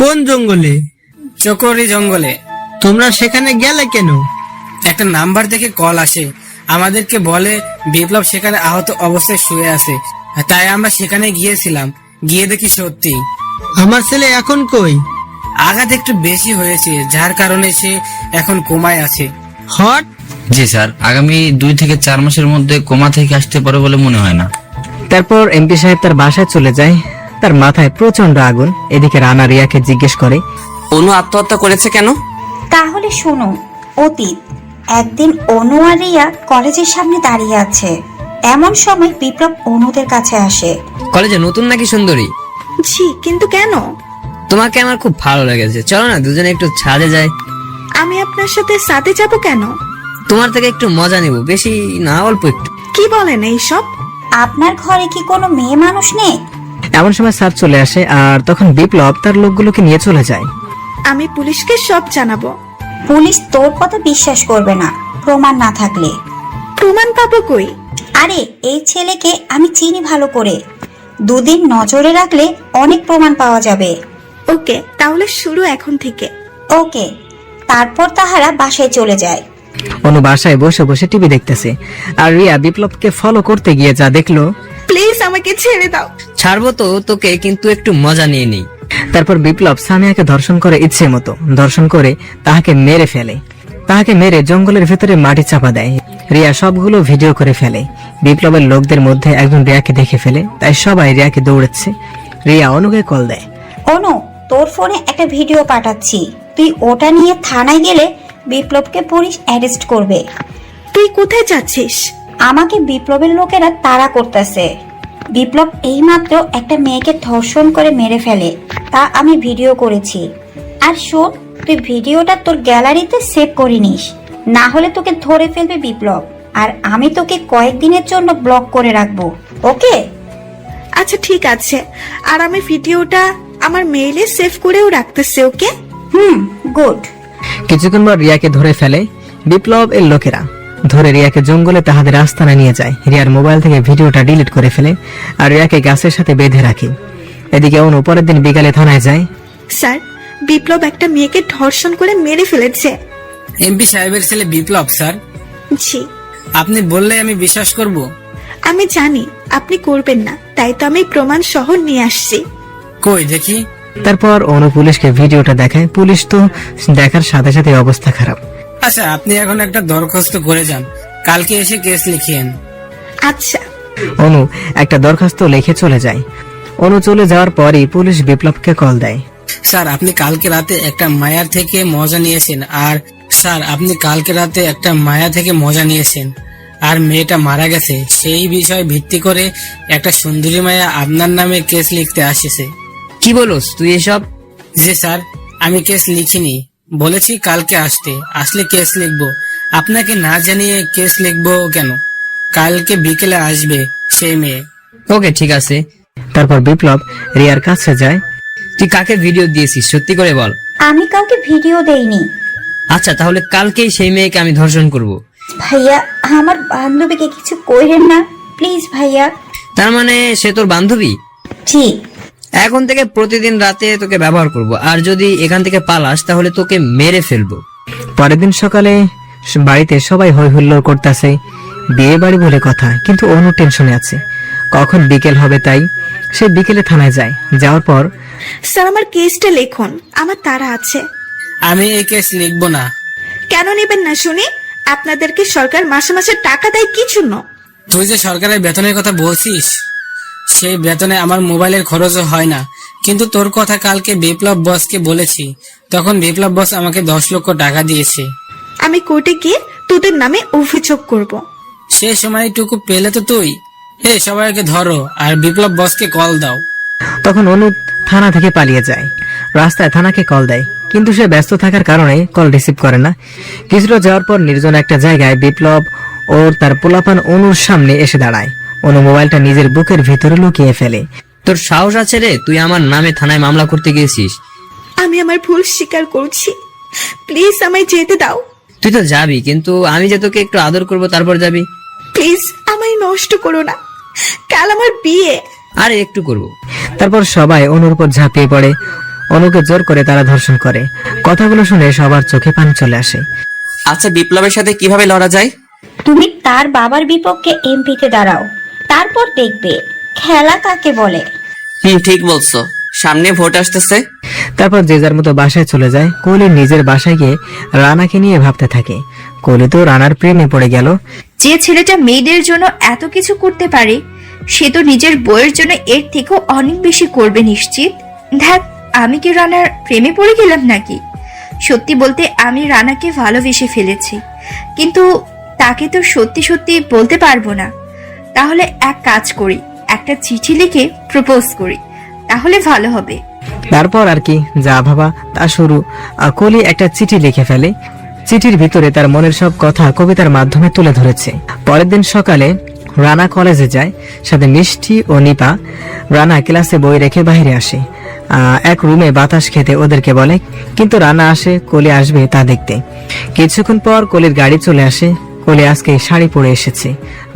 কোন জঙ্গলে? চকরি জঙ্গলে। তোমরা সেখানে গেলে কেন? একটা নাম্বার থেকে কল আসে, আমাদেরকে বলে বিপ্লব সেখানে আহত অবস্থায় শুয়ে আছে। তাই আমরা সেখানে গিয়েছিলাম। গিয়ে দেখি সত্যি আমার ছেলে এখন কই? আঘাত একটু বেশি হয়েছে, যার কারণে সে এখন কোমায় আছে। হট। জি স্যার, আগামী 2 থেকে 4 মাসের মধ্যে কোমা থেকে আসতে পারে বলে মনে হয় না। তারপর এমপি সাহেব তার বাসায় চলে যায়। তার মাথায় প্রচন্ড আগুন। এদিকে রানা রিয়াকে জিজ্ঞেস করে, অনু আত্মহত্যা করেছে কেন? তাহলে শোনো, অতীত। একদিন অনু আর রিয়া কলেজের সামনে দাঁড়িয়ে আছে। এমন সময় বিপ্লব অনুদের কাছে আসে। কলেজে নতুন নাকি সুন্দরী? জি, কিন্তু কেন? তোমাকে আমার খুব ভালো লেগেছে, চলো না দুজনে একটু ছাদে যাই। আমি আপনার সাথে সাথে যাব কেন? তোমার থেকে একটু মজা নিব, বেশি না অল্প একটু। কি বলেন এইসব? আপনার ঘরে কি কোনো মেয়ে মানুষ নেই? এমন সময় স্যার চলে আসে আর তখন বিপ্লব তার লোকগুলোকে নিয়ে চলে যায়। আমি পুলিশকে সব জানাবো। পুলিশ তোর কথা বিশ্বাস করবে না প্রমাণ না থাকলে। প্রমাণ পাবো কই? আরে এই ছেলেকে আমি চিনি ভালো করে। 2 দিন নজরে রাখলে অনেক প্রমাণ পাওয়া যাবে। ওকে, তাহলে শুরু এখন থেকে। ওকে। তারপর তাহারা বাসায় চলে যায়। অনু বাসায় বসে বসে টিভি দেখতেছে আর রিয়া বিপ্লবকে ফলো করতে গিয়ে যা দেখলো। প্লিজ আমাকে ছেড়ে দাও। ছাড়বো তো তোকে, কিন্তু একটু মজা নিয়ে নিই। তারপর বিপ্লব সামিয়াকে ধর্ষণ করে ইচ্ছে মতো। ধর্ষণ করে তাহাকে মেরে ফেলে। তাহাকে মেরে জঙ্গলের ভেতরে মাটি চাপা দেয়। রিয়া সবগুলো ভিডিও করে ফেলে। বিপ্লবের লোকদের মধ্যে একজন রিয়াকে দেখে ফেলে, তাই সবাই রিয়াকে দৌড়াচ্ছে। রিয়া অনুকে কল দেয়। অনু, তোর ফোনে একটা ভিডিও পাঠাচ্ছি, তুই ওটা নিয়ে থানায় গেলে বিপ্লবকে পুলিশ অ্যারেস্ট করবে। তুই কোথায় যাচ্ছিস? আমাকে বিপ্লবের লোকেরা তাড়া করতেছে। বিপ্লব এইমাত্র একটা মেয়েকে ধর্ষণ করে মেরে ফেলে, তা আমি ভিডিও করেছি। আর শোন, তুই ভিডিওটা তোর গ্যালারিতে সেভ করে নিস, না হলে তোকে ধরে ফেলবে বিপ্লব। আর আমি তোকে কয়েকদিনের জন্য ব্লক করে রাখবো, ওকে? আচ্ছা ঠিক আছে, আর আমি ভিডিওটা আমার মেইলে সেভ করেও রাখতেছি, ওকে? গুড। কিছুক্ষণ পর রিয়াকে ধরে ফেলে বিপ্লব এর লোকেরা। ধরে রিয়াকে জঙ্গলে তাহাদের আস্তানা নিয়ে যায়। রিয়ার মোবাইল থেকে ভিডিওটা ডিলিট করে ফেলে আর রিয়াকে গাছের সাথে বেঁধে রাখে। এদিকে অনু পরের দিন বিকালে থানায় যায়। স্যার, বিপ্লব একটা মেয়েকে ধর্ষণ করে মেরে ফেলেছে। এমপি সাহেবের ছেলে বিপ্লব স্যার? জি। আপনি বললে আমি বিশ্বাস করব? আমি জানি আপনি করবেন না, তাই তো আমি প্রমাণ সহ নিয়ে আসছি। কই দেখি। তারপর অনু পুলিশকে ভিডিওটা দেখায়। পুলিশ তো দেখার সাথে সাথে অবস্থা খারাপ। আচ্ছা, আপনি এখন একটা দরখাস্ত করে যান, কালকে এসে কেস লিখিয়েন। আচ্ছা। অনু একটা দরখাস্ত লিখে চলে যায়। অনু চলে যাওয়ার পরই পুলিশ বিপ্লবকে কল দেয়। স্যার, আপনি কালকে রাতে একটা মায়ার থেকে মজা নিয়েছেন, আর স্যার আপনি কালকে রাতে একটা মায়া থেকে মজা নিয়েছেন আর মেয়েটা মারা গেছে, সেই বিষয় ভিত্তি করে একটা সুন্দরী মায়া আপনার নামে কেস লিখতে আসছে। কি বলোস তুই এসব? জি স্যার, আমি কেস লিখিনি, বলেছি কালকে আসলে কেস লিখবো। আপনাকে না জানিয়ে কেস লিখবো কেন? কালকে বিকেলে আসবে সেই মেয়ে। ওকে ঠিক আছে। তারপর বিপ্লব রিয়ার কাছে যায়। তুই কাকে ভিডিও দিয়েছিস সত্যি করে বল। আমি কাউকে ভিডিও দেইনি। আচ্ছা, তাহলে কালকেই সেই মেয়েকে আমি ধর্ষণ করব। ভাইয়া, আমার বান্ধবীকে কিছু কইরেন না প্লিজ ভাইয়া। তার মানে সে তোর বান্ধবী? ঠিক। এখন থেকে প্রতিদিন রাতে তোকে ব্যবহার করব, আর যদি এখান থেকে পালাস তাহলে তোকে মেরে ফেলবো। পরের দিন সকালে বাড়িতে সবাই হই হুল্লোড় করতেছে। বিয়ে বাড়ি বলে কথা, কিন্তু অনু টেনশনে আছে কখন বিকেল হবে। তাই সে বিকেলে থানায় যায়। যাওয়ার পর, স্যার আমার কেসটা লিখুন, আমার তারা আছে। আমি এই কেস লিখবো না। কেন নেবেন না শুনি? আপনাদেরকে সরকার মাসে মাসে টাকা দেয় কি জন্য? তুই যে সরকারের বেতনের কথা বলছিস, সেই বেতনে আমার মোবাইলের খরচও হয় না। কিন্তু তোর কথা কালকে বিপ্লব বসকে বলেছি, তখন বিপ্লব বস আমাকে 10 লক্ষ টাকা দিয়েছে। আমি কোর্টে গিয়ে তোদের নামে অভিযোগ করব। সেই সময়টুকু পেলে তো তুই সবাইকে ধরো আর বিপ্লব বসকে কল দাও। তখন অনু থানা থেকে পালিয়ে যায়। রাস্তায় থানাকে কল দেয়, কিন্তু সে ব্যস্ত থাকার কারণে কল রিসিভ করে না। কিছুটা যাওয়ার পর নির্জন একটা জায়গায় বিপ্লব ও তার পোলাপান অনুর সামনে এসে দাঁড়ায়। অনু মোবাইলটা নিজের বুকের ভিতরে লুকিয়ে ফেলে। তোর সাহস আছে রে, তুই আমার নামে থানায় মামলা করতে গিয়েছিস? আমি আমার ভুল স্বীকার করছি, প্লিজ আমায় যেতে দাও। তুই তো যাবি, কিন্তু আমি যে তোকে একটু আদর করব তারপর যাবি। প্লিজ আমায় নষ্ট করো না, কাল আমার বিয়ে। আরে একটু করব। তারপর সবাই অনুর উপর ঝাঁপিয়ে পড়ে। অনুকে জোর করে তারা ধর্ষণ করে। কথাগুলো শুনে সবার চোখে পানি চলে আসে। আচ্ছা, বিপ্লবের সাথে কিভাবে লড়া যায়? তুমি তার বাবার বিপক্ষে এমপিতে দাঁড়াও, তারপর দেখবে খেলা কাকে বলে। ঠিক বলছো, সামনে ভোট আসতেছে। তারপর যে যার মতো বাসায় চলে যায়। কোহলি নিজের বাসায় গিয়ে রানাকে নিয়ে ভাবতে থাকে। কোহলি তো রানার প্রেমে পড়ে গেল। যে ছেলেটা মেয়েদের জন্য এত কিছু করতে পারে, সে তো নিজের বউয়ের জন্য এর থেকেও অনেক বেশি করবে নিশ্চিত। দেখ, আমি কি রানার প্রেমে পড়ে গেলাম নাকি? সত্যি বলতে আমি রানাকে ভালোবেসে ফেলেছি, কিন্তু তাকে তো সত্যি সত্যি বলতে পারবো না। তাহলে এক কাজ করি, একটা চিঠি লিখে প্রপোজ করি, তাহলে ভালো হবে। তারপর আর কি, যা ভাবা তা শুরু। কোহলি একটা চিঠি লিখে ফেলে। চিঠির ভিতরে তার মনের সব কথা কবিতার মাধ্যমে তুলে ধরেছে। পরের দিন সকালে রানা কলেজে যায়, সাথে মিষ্টি ও নিপা। রানা ক্লাসে বই রেখে বাইরে আসে, এক রুমে বাতাস খেতে ওদেরকে বলে, কিন্তু রানা আসে কোহলি আসবে তা দেখতে। কিছুক্ষণ পর কোহলির গাড়ি চলে আসে। কোহলি আজকে শাড়ি পরে এসেছে।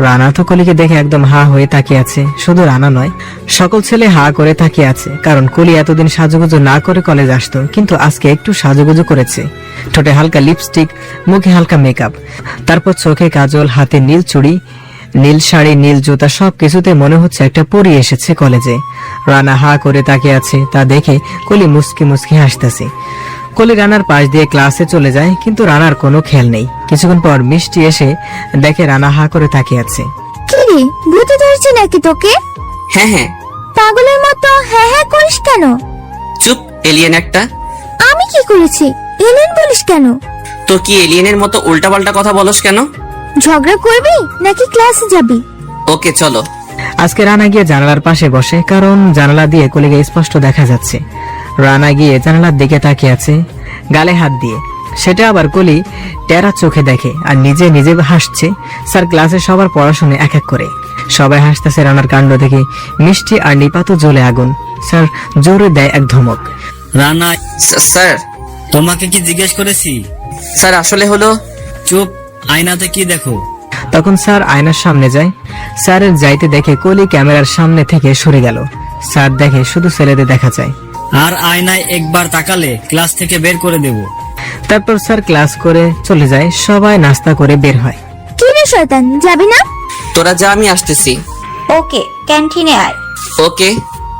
রানা তো কোহলিকে দেখে একদম হা হয়ে তাকিয়ে আছে। শুধু রানা নয়, সকল ছেলে হা করে তাকিয়ে আছে, কারণ কোহলি এতদিন সাজুগুজু না করে কলেজ আসতো, কিন্তু আজকে একটু সাজুগুজু করেছে। ঠোঁটে হালকা লিপস্টিক, মুখে হালকা মেকআপ, তারপর চোখে কাজল, হাতে নীল চুড়ি, নীল শাড়ি, নীল জুতা, সবকিছুতে মনে হচ্ছে একটা পরী এসেছে কলেজে। রানা হা করে তাকিয়ে আছে, তা দেখে কোহলি মুস্কি মুস্কি হাসতেছে। কোহলি রানার পাশ দিয়ে ক্লাসে চলে যায়, কিন্তু রানার কোনো খেয়াল নেই। কিছুক্ষণ পর মিষ্টি এসে দেখে রানা হা করে তাকিয়ে আছে। কি রে, ভূত ধরছে নাকি তোকে? হ্যাঁ হ্যাঁ। পাগলের মতো হ্যাঁ হ্যাঁ করিস কেন? চুপ, এলিয়েন একটা। আমি কি করেছি? এলেন বলিস কেন? তো কি এলিয়েনের মতো উল্টাপাল্টা কথা বলস কেন? ঝগড়া করবি নাকি ক্লাসে যাবি? ওকে চলো। আজকে রানা গিয়ে জানালার পাশে বসে, কারণ জানালা দিয়ে কোহলিকে স্পষ্ট দেখা যাচ্ছে। রানা গিয়ে জানালার দিকে তাকিয়ে আছে, গালে হাত দিয়ে। সেটা আবার কলি টেরা চোখে দেখে আর নিজে নিজে হাসছে। স্যার ক্লাসে সবার পড়াশোনা এক এক করে, সবাই হাসতেছে রানার কাণ্ড দেখে। মিষ্টি আর নিপাতও জ্বলে আগুন। স্যার জোরে দেয় এক ধমক। রানা, স্যার তোমাকে কি জিজ্ঞেস করেছি? স্যার আসলে হলো চুপ, আয়নাতে কি দেখো? তখন স্যার আয়নার সামনে যায়। স্যারের যাইতে দেখে কলি ক্যামেরার সামনে থেকে সরে গেল। স্যার দেখে শুধু ছেলেদের দেখা যায়। আর আয়নায় একবার তাকালে ক্লাস থেকে বের করে দেব। তারপর স্যার ক্লাস করে চলে যায়। সবাই নাস্তা করে বের হয়। কি রে শয়তান, যাবি না? তোরা যা, আমি আসতেছি। ওকে, ক্যান্টিনে আয়। ওকে।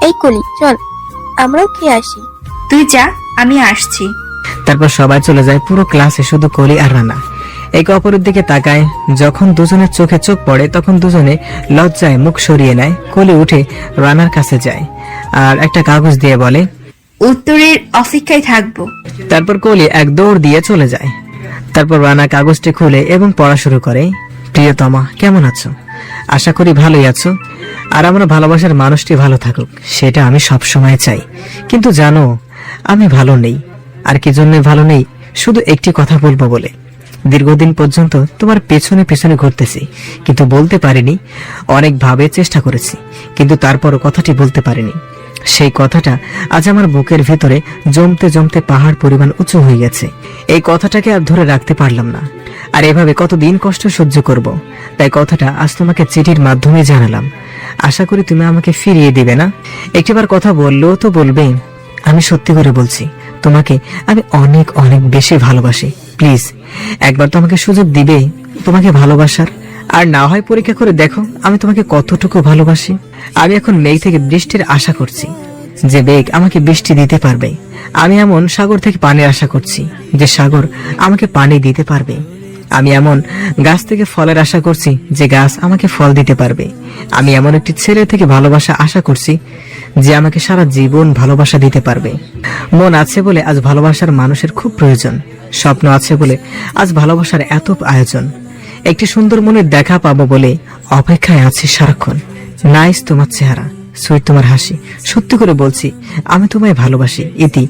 এই কলি, চল আমরাও খেয়ে আসি। তুই যা, আমি আসছি। তারপর সবাই চলে যায়। পুরো ক্লাসে শুধু কলি আর রানা একে অপরের দিকে তাকায়। যখন দুজনের চোখে চোখ পড়ে তখন দুজনে লজ্জায় মুখ সরিয়ে নেয়। কলি উঠে রানার কাছে যায় আর একটা কাগজ দিয়ে বলে, উত্তরের অপেক্ষায় থাকবো। তারপর কলি এক দৌড় দিয়ে চলে যায়। তারপর রানা কাগজটি খুলে এবং পড়া শুরু করে। প্রিয়তমা, কেমন আছো? আশা করি ভালোই আছো। আর আমরা ভালোবাসার মানুষটি ভালো থাকুক, সেটা আমি সব সময় চাই। কিন্তু জানো, আমি ভালো নেই। আর কি জন্য ভালো নেই? শুধু একটি কথা বলবো বলে। দীর্ঘদিন পর্যন্ত তোমার পেছনে পেছনে ঘুরতেছি, কিন্তু বলতে পারিনি। অনেক ভাবে চেষ্টা করেছি, কিন্তু তারপরও কথাটি বলতে পারিনি। সেই কথাটা আজ আমার বুকের ভিতরে জমতে জমতে পাহাড় পরিমাণ উঁচু হয়ে গেছে। এই কথাটাকে আর ধরে রাখতে পারলাম না। আর এভাবে কতদিন কষ্ট সহ্য করব। তাই কথাটা আজ তোমাকে চিঠির মাধ্যমে জানালাম। আশা করি তুমি আমাকে ফিরিয়ে দিবে না। একটিবার কথা বললেও তো বলবে। আমি সত্যি করে বলছি, তোমাকে আমি অনেক অনেক বেশি ভালোবাসি। প্লিজ একবার তো আমাকে সুযোগ দিবে তোমাকে ভালোবাসার। আর না হয় পরীক্ষা করে দেখো আমি তোমাকে কতটুকু ভালোবাসি। আমি এখন মেঘ থেকে বৃষ্টির আশা করছি, যে মেঘ আমাকে বৃষ্টি দিতে পারবে। আমি এমন সাগর থেকে পানির আশা করছি, যে সাগর আমাকে পানি দিতে পারবে। আমি এমন গাছ থেকে ফলের আশা করছি, যে গাছ আমাকে ফল দিতে পারবে। আমি এমন একটি ছেলে থেকে ভালোবাসা আশা করছি, যে আমাকে সারা জীবন ভালোবাসা দিতে পারবে। মন আছে বলে আজ ভালোবাসার মানুষের খুব প্রয়োজন। স্বপ্ন আছে বলে আজ ভালোবাসার এত আয়োজন। একটি সুন্দর মনের দেখা পাবো বলে অপেক্ষায় আছি সারাক্ষণ। নাইস তোমার চেহারা, সুইট তোমার হাসি। সত্যি করে বলছি, আমি তোমায় ভালোবাসি। ইতি,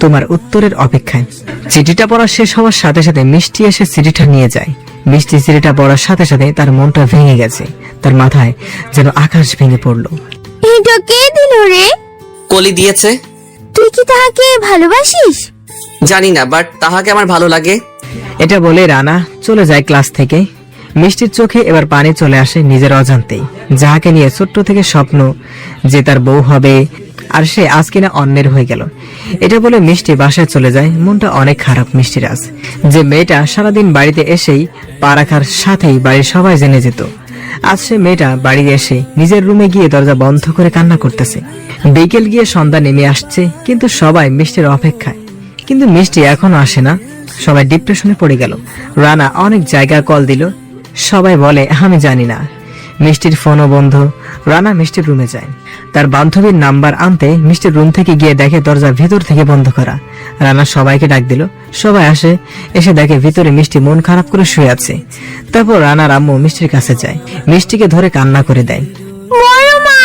তোমার উত্তরের অপেক্ষায়। চিঠিটা পড়া শেষ হওয়ার সাথে সাথে মিষ্টি এসে চিঠিটা নিয়ে যায়। মিষ্টি চিঠিটা পড়ার সাথে সাথে তার মনটা ভেঙে গেছে। তার মাথায় যেন আকাশ ভেঙে পড়লো। এটা কে দিল রে? কলি দিয়েছে। তুই কি তাহাকে ভালোবাসিস? জানি না, বাট তাহাকে আমার ভালো লাগে। এটা বলে রানা চলে যায় ক্লাস থেকে। মিষ্টির চোখে এবার পানি চলে আসে নিজের অজান্তেই। যাহাকে নিয়ে ছোট্ট থেকে স্বপ্ন যে তার বউ হবে, আর সে আজ কিনা অন্যের হয়ে গেল। এটা বলে মিষ্টি বাসায় চলে যায়। মনটা অনেক খারাপ মিষ্টির আজ। যে মেয়েটা সারাদিন বাড়িতে এসেই পা রাখার সাথেই বাড়ির সবাই জেনে যেত, আজ সে মেয়েটা বাড়ি এসে নিজের রুমে গিয়ে দরজা বন্ধ করে কান্না করতেছে। বিকেল গিয়ে সন্ধ্যা নেমে আসছে, কিন্তু সবাই মিষ্টির অপেক্ষায়। কিন্তু মিষ্টি এখনো আসে না। সবাই ডিপ্রেশনে পড়ে গেল। রানা অনেক জায়গায় কল দিল, সবাই বলে আমি জানি না। মিষ্টির ফোনও বন্ধ। রানা মিষ্টির রুমে যায়। তার বান্ধবীর নাম্বার আনতে মিষ্টির রুম থেকে গিয়ে দেখে দরজা ভিতর থেকে বন্ধ করা। রানা সবাইকে ডাক দিল, সবাই আসে। এসে দেখে ভিতরে মিষ্টি মন খারাপ করে শুয়ে আছে। তারপর রানার আম্মু মিষ্টির কাছে যায়, মিষ্টিকে ধরে কান্না করে দেয়। বড় মা!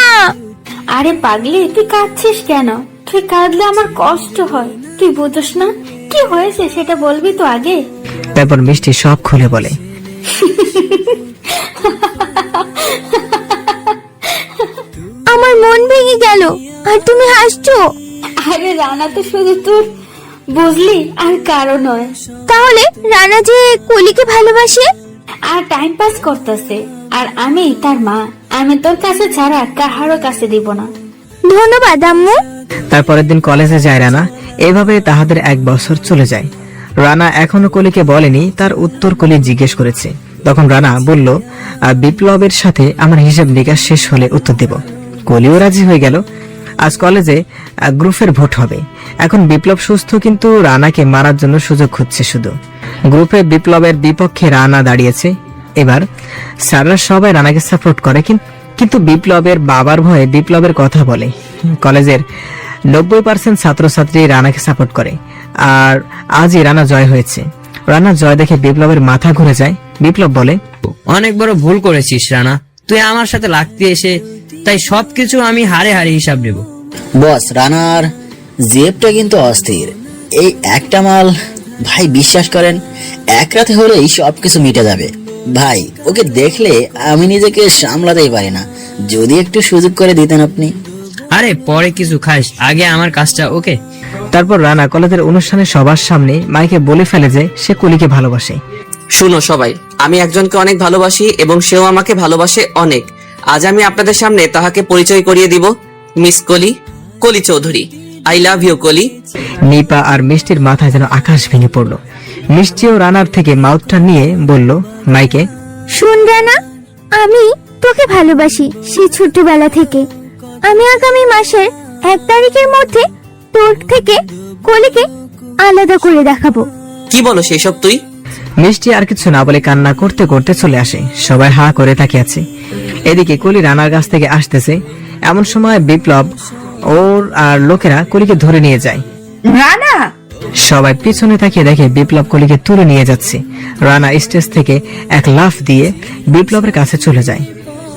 আরে পাগলি, তুই কাঁদছিস কেন? তুই কাঁদলে আমার কষ্ট হয়, তুই বুঝোস না? কি হয়েছে সেটা বলবি তো আগে। তারপর মিষ্টি সব খুলে বলে। আমার মন ভেঙে গেল, আর তুমি হাসছো। আরে রানা তো শুধু তোর, বুঝলি, আর কারো নয়। তাহলে রানা যে কলিকে ভালোবাসে আর টাইম পাস করতেছে, আর আমি তার মা। আমি তোর কাছে ছাড়া কাহারও কাছে দিব না। ধন্যবাদ আম্মু। তারপরের দিন কলেজে যায় রানা। এভাবে তাহাদের 1 বছর চলে যায়। রানা এখনো কলিকে বলেনি, তার উত্তর কলি জিজ্ঞেস করেছে। তখন রানা বলল, বিপ্লবের সাথে আমার হিসাব নিকাশ শেষ হলে উত্তর দেব। কলিও রাজি হয়ে গেল। আজ কলেজে গ্রুপের ভোট হবে। এখন বিপ্লব সুস্থ, কিন্তু রানাকে মারার জন্য সুযোগ খুঁজছে শুধু। গ্রুপে বিপ্লবের বিপক্ষে রানা দাঁড়িয়েছে। এবার স্যাররা সবাই রানাকে সাপোর্ট করে, কিন্তু বিপ্লবের বাবার ভয়ে বিপ্লবের কথা বলে। কলেজের 90% ছাত্রছাত্রী রানাকে সাপোর্ট করে। আর আজই রানা জয় হয়েছে। রানা জয় দেখে বিপ্লবের মাথা ঘুরে যায়। বিপ্লব বলে, অনেক বড় ভুল করেছিস রানা, তুই আমার সাথে লাগতে এসে। তাই সবকিছু আমি হারে হারে হিসাব নেব। বস, রানার জেবটা কিন্তু অস্থির। এই একটা মাল ভাই বিশ্বাস করেন, এক রাতে হলেই সবকিছু মিটে যাবে। ভাই ওকে দেখলে আমি নিজেকে সামলাতেই পারি না, যদি একটু সুযোগ করে দিতেন আপনি। আরে পরে কিছু খাইস, আগে আমার কাজটা ওকে। তারপর রানা কলেজের অনুষ্ঠানে সবার সামনে মাইকে বলে ফেলে যে সে কলিকে ভালোবাসে। শুনো সবাই, আমি একজনকে অনেক ভালোবাসি এবং সেও আমাকে ভালোবাসে অনেক। আজ আমি আপনাদের সামনে তাহাকে পরিচয় করিয়ে দিব, মিস কলি, কলি চৌধুরী। আই লাভ ইউ কলি। নিপা আর মিষ্টির মাথায় যেন আকাশ ভেঙে পড়লো। মিষ্টিও রানার থেকে মাউথটা নিয়ে বলল মাইকে, শুন রানা, আমি তোকে ভালোবাসি সেই ছোটবেলা থেকে। আমি আগামী মাসের 1 তারিখের মধ্যে তোর থেকে কলিকে আলাদা করে দেখাবো। কি বলো সেসব তুই? মিষ্টি আর কিছু না বলে কান্না করতে করতে চলে আসে। সবাই হা করে তাকিয়ে আছে। এদিকে কলি রানার কাছ থেকে আসতেছে। এমন সময় বিপ্লব ওর আর লোকেরা কলিকে ধরে নিয়ে যায়। রানা, সবাই পিছনে তাকিয়ে দেখে বিপ্লব কলিকে তুলে নিয়ে যাচ্ছে। রানা স্টেজ থেকে এক লাফ দিয়ে বিপ্লবের কাছে চলে যায়,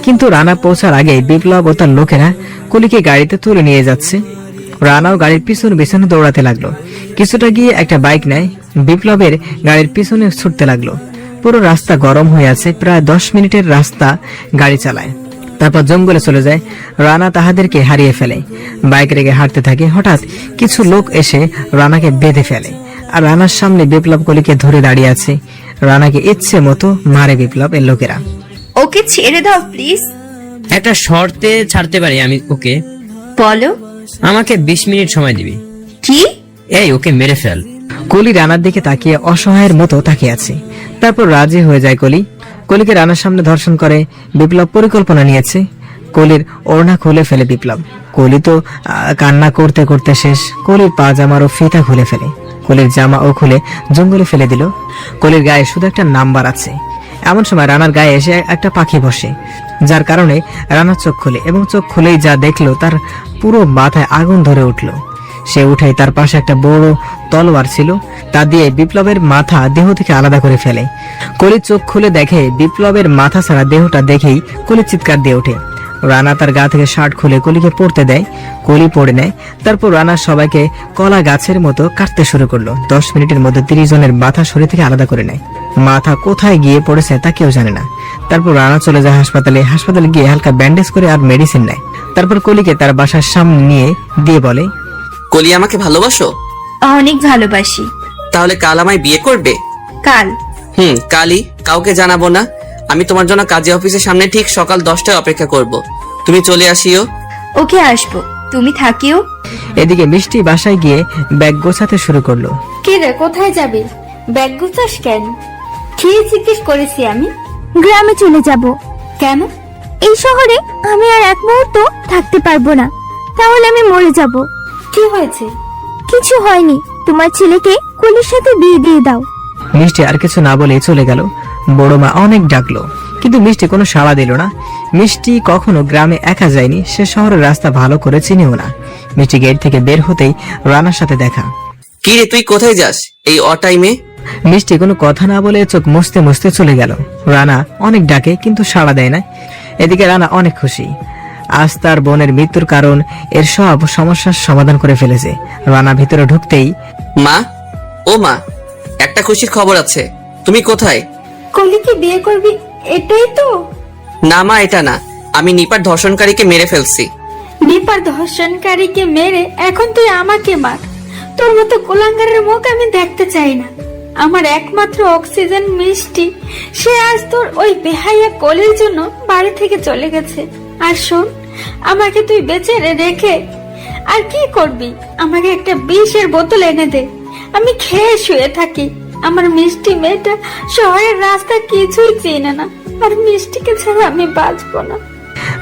কিন্তু রানা পৌঁছার আগেই বিপ্লব ও তার লোকেরা কলিকে গাড়িতে তুলে নিয়ে যাচ্ছে। রানাও গাড়ির পিছনে পিছনে দৌড়াতে লাগলো। কিছুটা গিয়ে একটা বাইক নেয়, বিপ্লবের গাড়ির পিছনে ছুটতে লাগলো। পুরো রাস্তা গরম হয়ে আছে। প্রায় 10 মিনিটের রাস্তা গাড়ি চালায়, তারপর জঙ্গলে চলে যায়। রানা তাহাদেরকে হারিয়ে ফেলে, বাইক রেখে হাঁটতে থাকে। হঠাৎ কিছু লোক এসে রানাকে বেঁধে ফেলে, আর রানার সামনে বিপ্লব কলিকে ধরে দাঁড়িয়ে আছে। রানাকে ইচ্ছে মতো মারে বিপ্লব এর লোকেরা। ওকে ছেড়ে দাও প্লিজ। একটা শর্তে ছাড়তে পারি আমি ওকে। বলো। আমাকে 20 মিনিট সময় দিবি। কি? এই ওকে মেরে ফেল। কলি রানার দিকে তাকিয়ে অসহায়ের মতো তাকিয়ে আছে। তারপর রাজি হয়ে যায় কলি। কলিকে রানার সামনে ধর্ষণ করে। বিপ্লব পরিকল্পনা নিয়েছে। কলির ওড়না খুলে ফেলে বিপ্লব। কলি তো কান্না করতে করতে শেষ। কলির পাজামারও ফিতা খুলে ফেলে। কলির জামা ও খুলে জঙ্গলে ফেলে দিল। কলির গায়ে শুধু একটা নাম্বার আছে। এমন সময় রানার গায়ে এসে একটা পাখি বসে, যার কারণে রানার চোখ খুলে, এবং চোখ খুলেই যা দেখলো তার পুরো মাথায় আগুন ধরে উঠলো। সে উঠে তার পাশে একটা বড় তলোয়ার ছিল, তা দিয়ে বিপ্লবের মাথা দেহ থেকে আলাদা করে ফেলে। কলি চোখ খুলে দেখে বিপ্লবের মাথা ছাড়া দেহটা দেখেই কলি চিৎকার দিয়ে ওঠে। রানা তার গা থেকে শার্ট খুলে কলিকে পড়তে দেয়। কলি পড়ে নেয়। তারপর রানা সবাইকে কলা গাছের মতো কাটতে শুরু করলো। 10 মিনিটের মধ্যে 30 জনের মাথা শরীর থেকে আলাদা করে নেয়। মাথা কোথায় গিয়ে পড়েছে তা কেউ জানে না। তারপর রানা চলে যায় হাসপাতালে। হাসপাতালে গিয়ে হালকা ব্যান্ডেজ করে আর মেডিসিন নেয়। তারপর কলিকে তার বাসার সামনে নিয়ে দিয়ে বলে, কলি আমাকে ভালোবাসো? অনেক ভালোবাসি। তাহলে কাল আমায় বিয়ে করবে? কাল? কালই। কাউকে জানাবো না। আমি তোমার জন্য কাজী অফিসের সামনে ঠিক সকাল 10টায় অপেক্ষা করব। তুমি চলে আসিও। ওকে, আসবো। তুমি থাকিও। এদিকে মিষ্টি বাসায় গিয়ে ব্যাগ গোছাতে শুরু করলো। কি রে, কোথায় যাবি? ব্যাগ গুছাস কেন? কি জিজ্ঞেস করেছি আমি? গ্রামে চলে যাব। কেন? এই শহরে আমি আর এক মুহূর্ত থাকতে পারবো না, তাহলে আমি মরে যাব। কি হয়েছে? কিছু হয়নি, তোমার ছেলেকে কলির সাথে বিয়ে দিয়ে দাও। মিষ্টি আর কিছু না বলে চলে গেল। বড় মা অনেক ডাকলো, কিন্তু মিষ্টি কোনো সাড়া দিল না। মিষ্টি কখনো গ্রামে একা যায়নি, সে শহরের রাস্তা ভালো করে চিনেও না। মিষ্টি গেট থেকে বের হতেই রানার সাথে দেখা। কি রে, তুই কোথায় যাস এই অটাইমে? মিষ্টি কোনো কথা না বলে চোখ মুছতে মুছতে চলে গেল। রানা অনেক ডাকে, কিন্তু সাড়া দেয় না। এদিকে রানা অনেক খুশি। আজ তার বোনের মৃত্যুর কারণ এর সব সমস্যার সমাধান করে ফেলেছে। রানা ভিতরে ঢুকতেই, মা, ও মা, একটা খুশির খবর আছে। তুমি কোথায়? কলিকে বিয়ে করবি, এটাই তো? না মা, এটা না। আমি নিপার ধর্ষণকারীকে মেরে ফেলছি। নিপার ধর্ষণকারীকে মেরে এখন তুই আমাকে মার। তোর মতো কুলাঙ্গারের মুখ আমি দেখতে চাই না। আমার একমাত্র অক্সিজেন মিষ্টি, সে আজ তোর ওই বেহাইয়া কলির জন্য বাড়ি থেকে চলে গেছে। আর শোন, আমাকে তুই বেঁচে রেখে আর কি করবি? আমাকে একটা বিষের বোতল এনে দে, আমি খেয়ে শুয়ে থাকি। আমার মিষ্টি মেয়েটা শহরের রাস্তা কিছুই চেনে না, আর মিষ্টিকে ছাড়া আমি বাঁচবো না।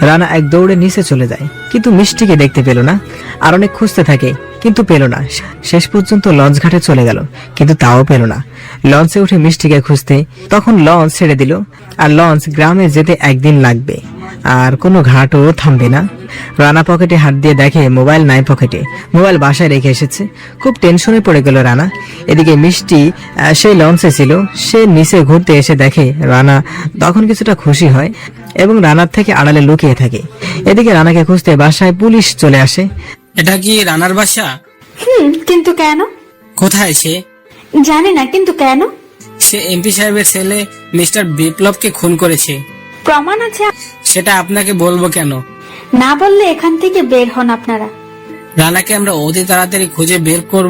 রানা এক দৌড়ে নিচে চলে যায়, কিন্তু মিষ্টিকে দেখতে পেল না। আর অনেক খুঁজতে থাকে, কিন্তু পেল না। শেষ পর্যন্ত লঞ্চ ঘাটে চলে গেল, কিন্তু তাও পেল না। লঞ্চে উঠে মিষ্টিকে খুঁজতে তখন লঞ্চ ছেড়ে দিল। আর লঞ্চ গ্রামে যেতে একদিন লাগবে, আর কোনো ঘাটও থামবে না। রানা পকেটে হাত দিয়ে দেখে মোবাইল নাই পকেটে। মোবাইল বাসায় রেখে এসেছে। খুব টেনশনে পড়ে গেল রানা। এদিকে মিষ্টি সেই লঞ্চে ছিল। সে নিচে ঘুরতে এসে দেখে রানা, তখন কিছুটা খুশি হয় এবং রানার থেকে আড়ালে লুকিয়ে থাকে। এদিকে রানাকে খুঁজতে বাসায় পুলিশ চলে আসে। এটা কি রানার বাসা? কিন্তু কেন? কোথায় সে? জানি না, কিন্তু কেন? সে এমপি সাহেবের ছেলে মিস্টার বিপ্লবকে খুন করেছে। প্রমাণ আছে? সেটা আপনাকে বলবো কেন? না বললে এখান থেকে বের হন আপনারা। রানাকে আমরা অতি তাড়াতাড়ি খুঁজে বের করব।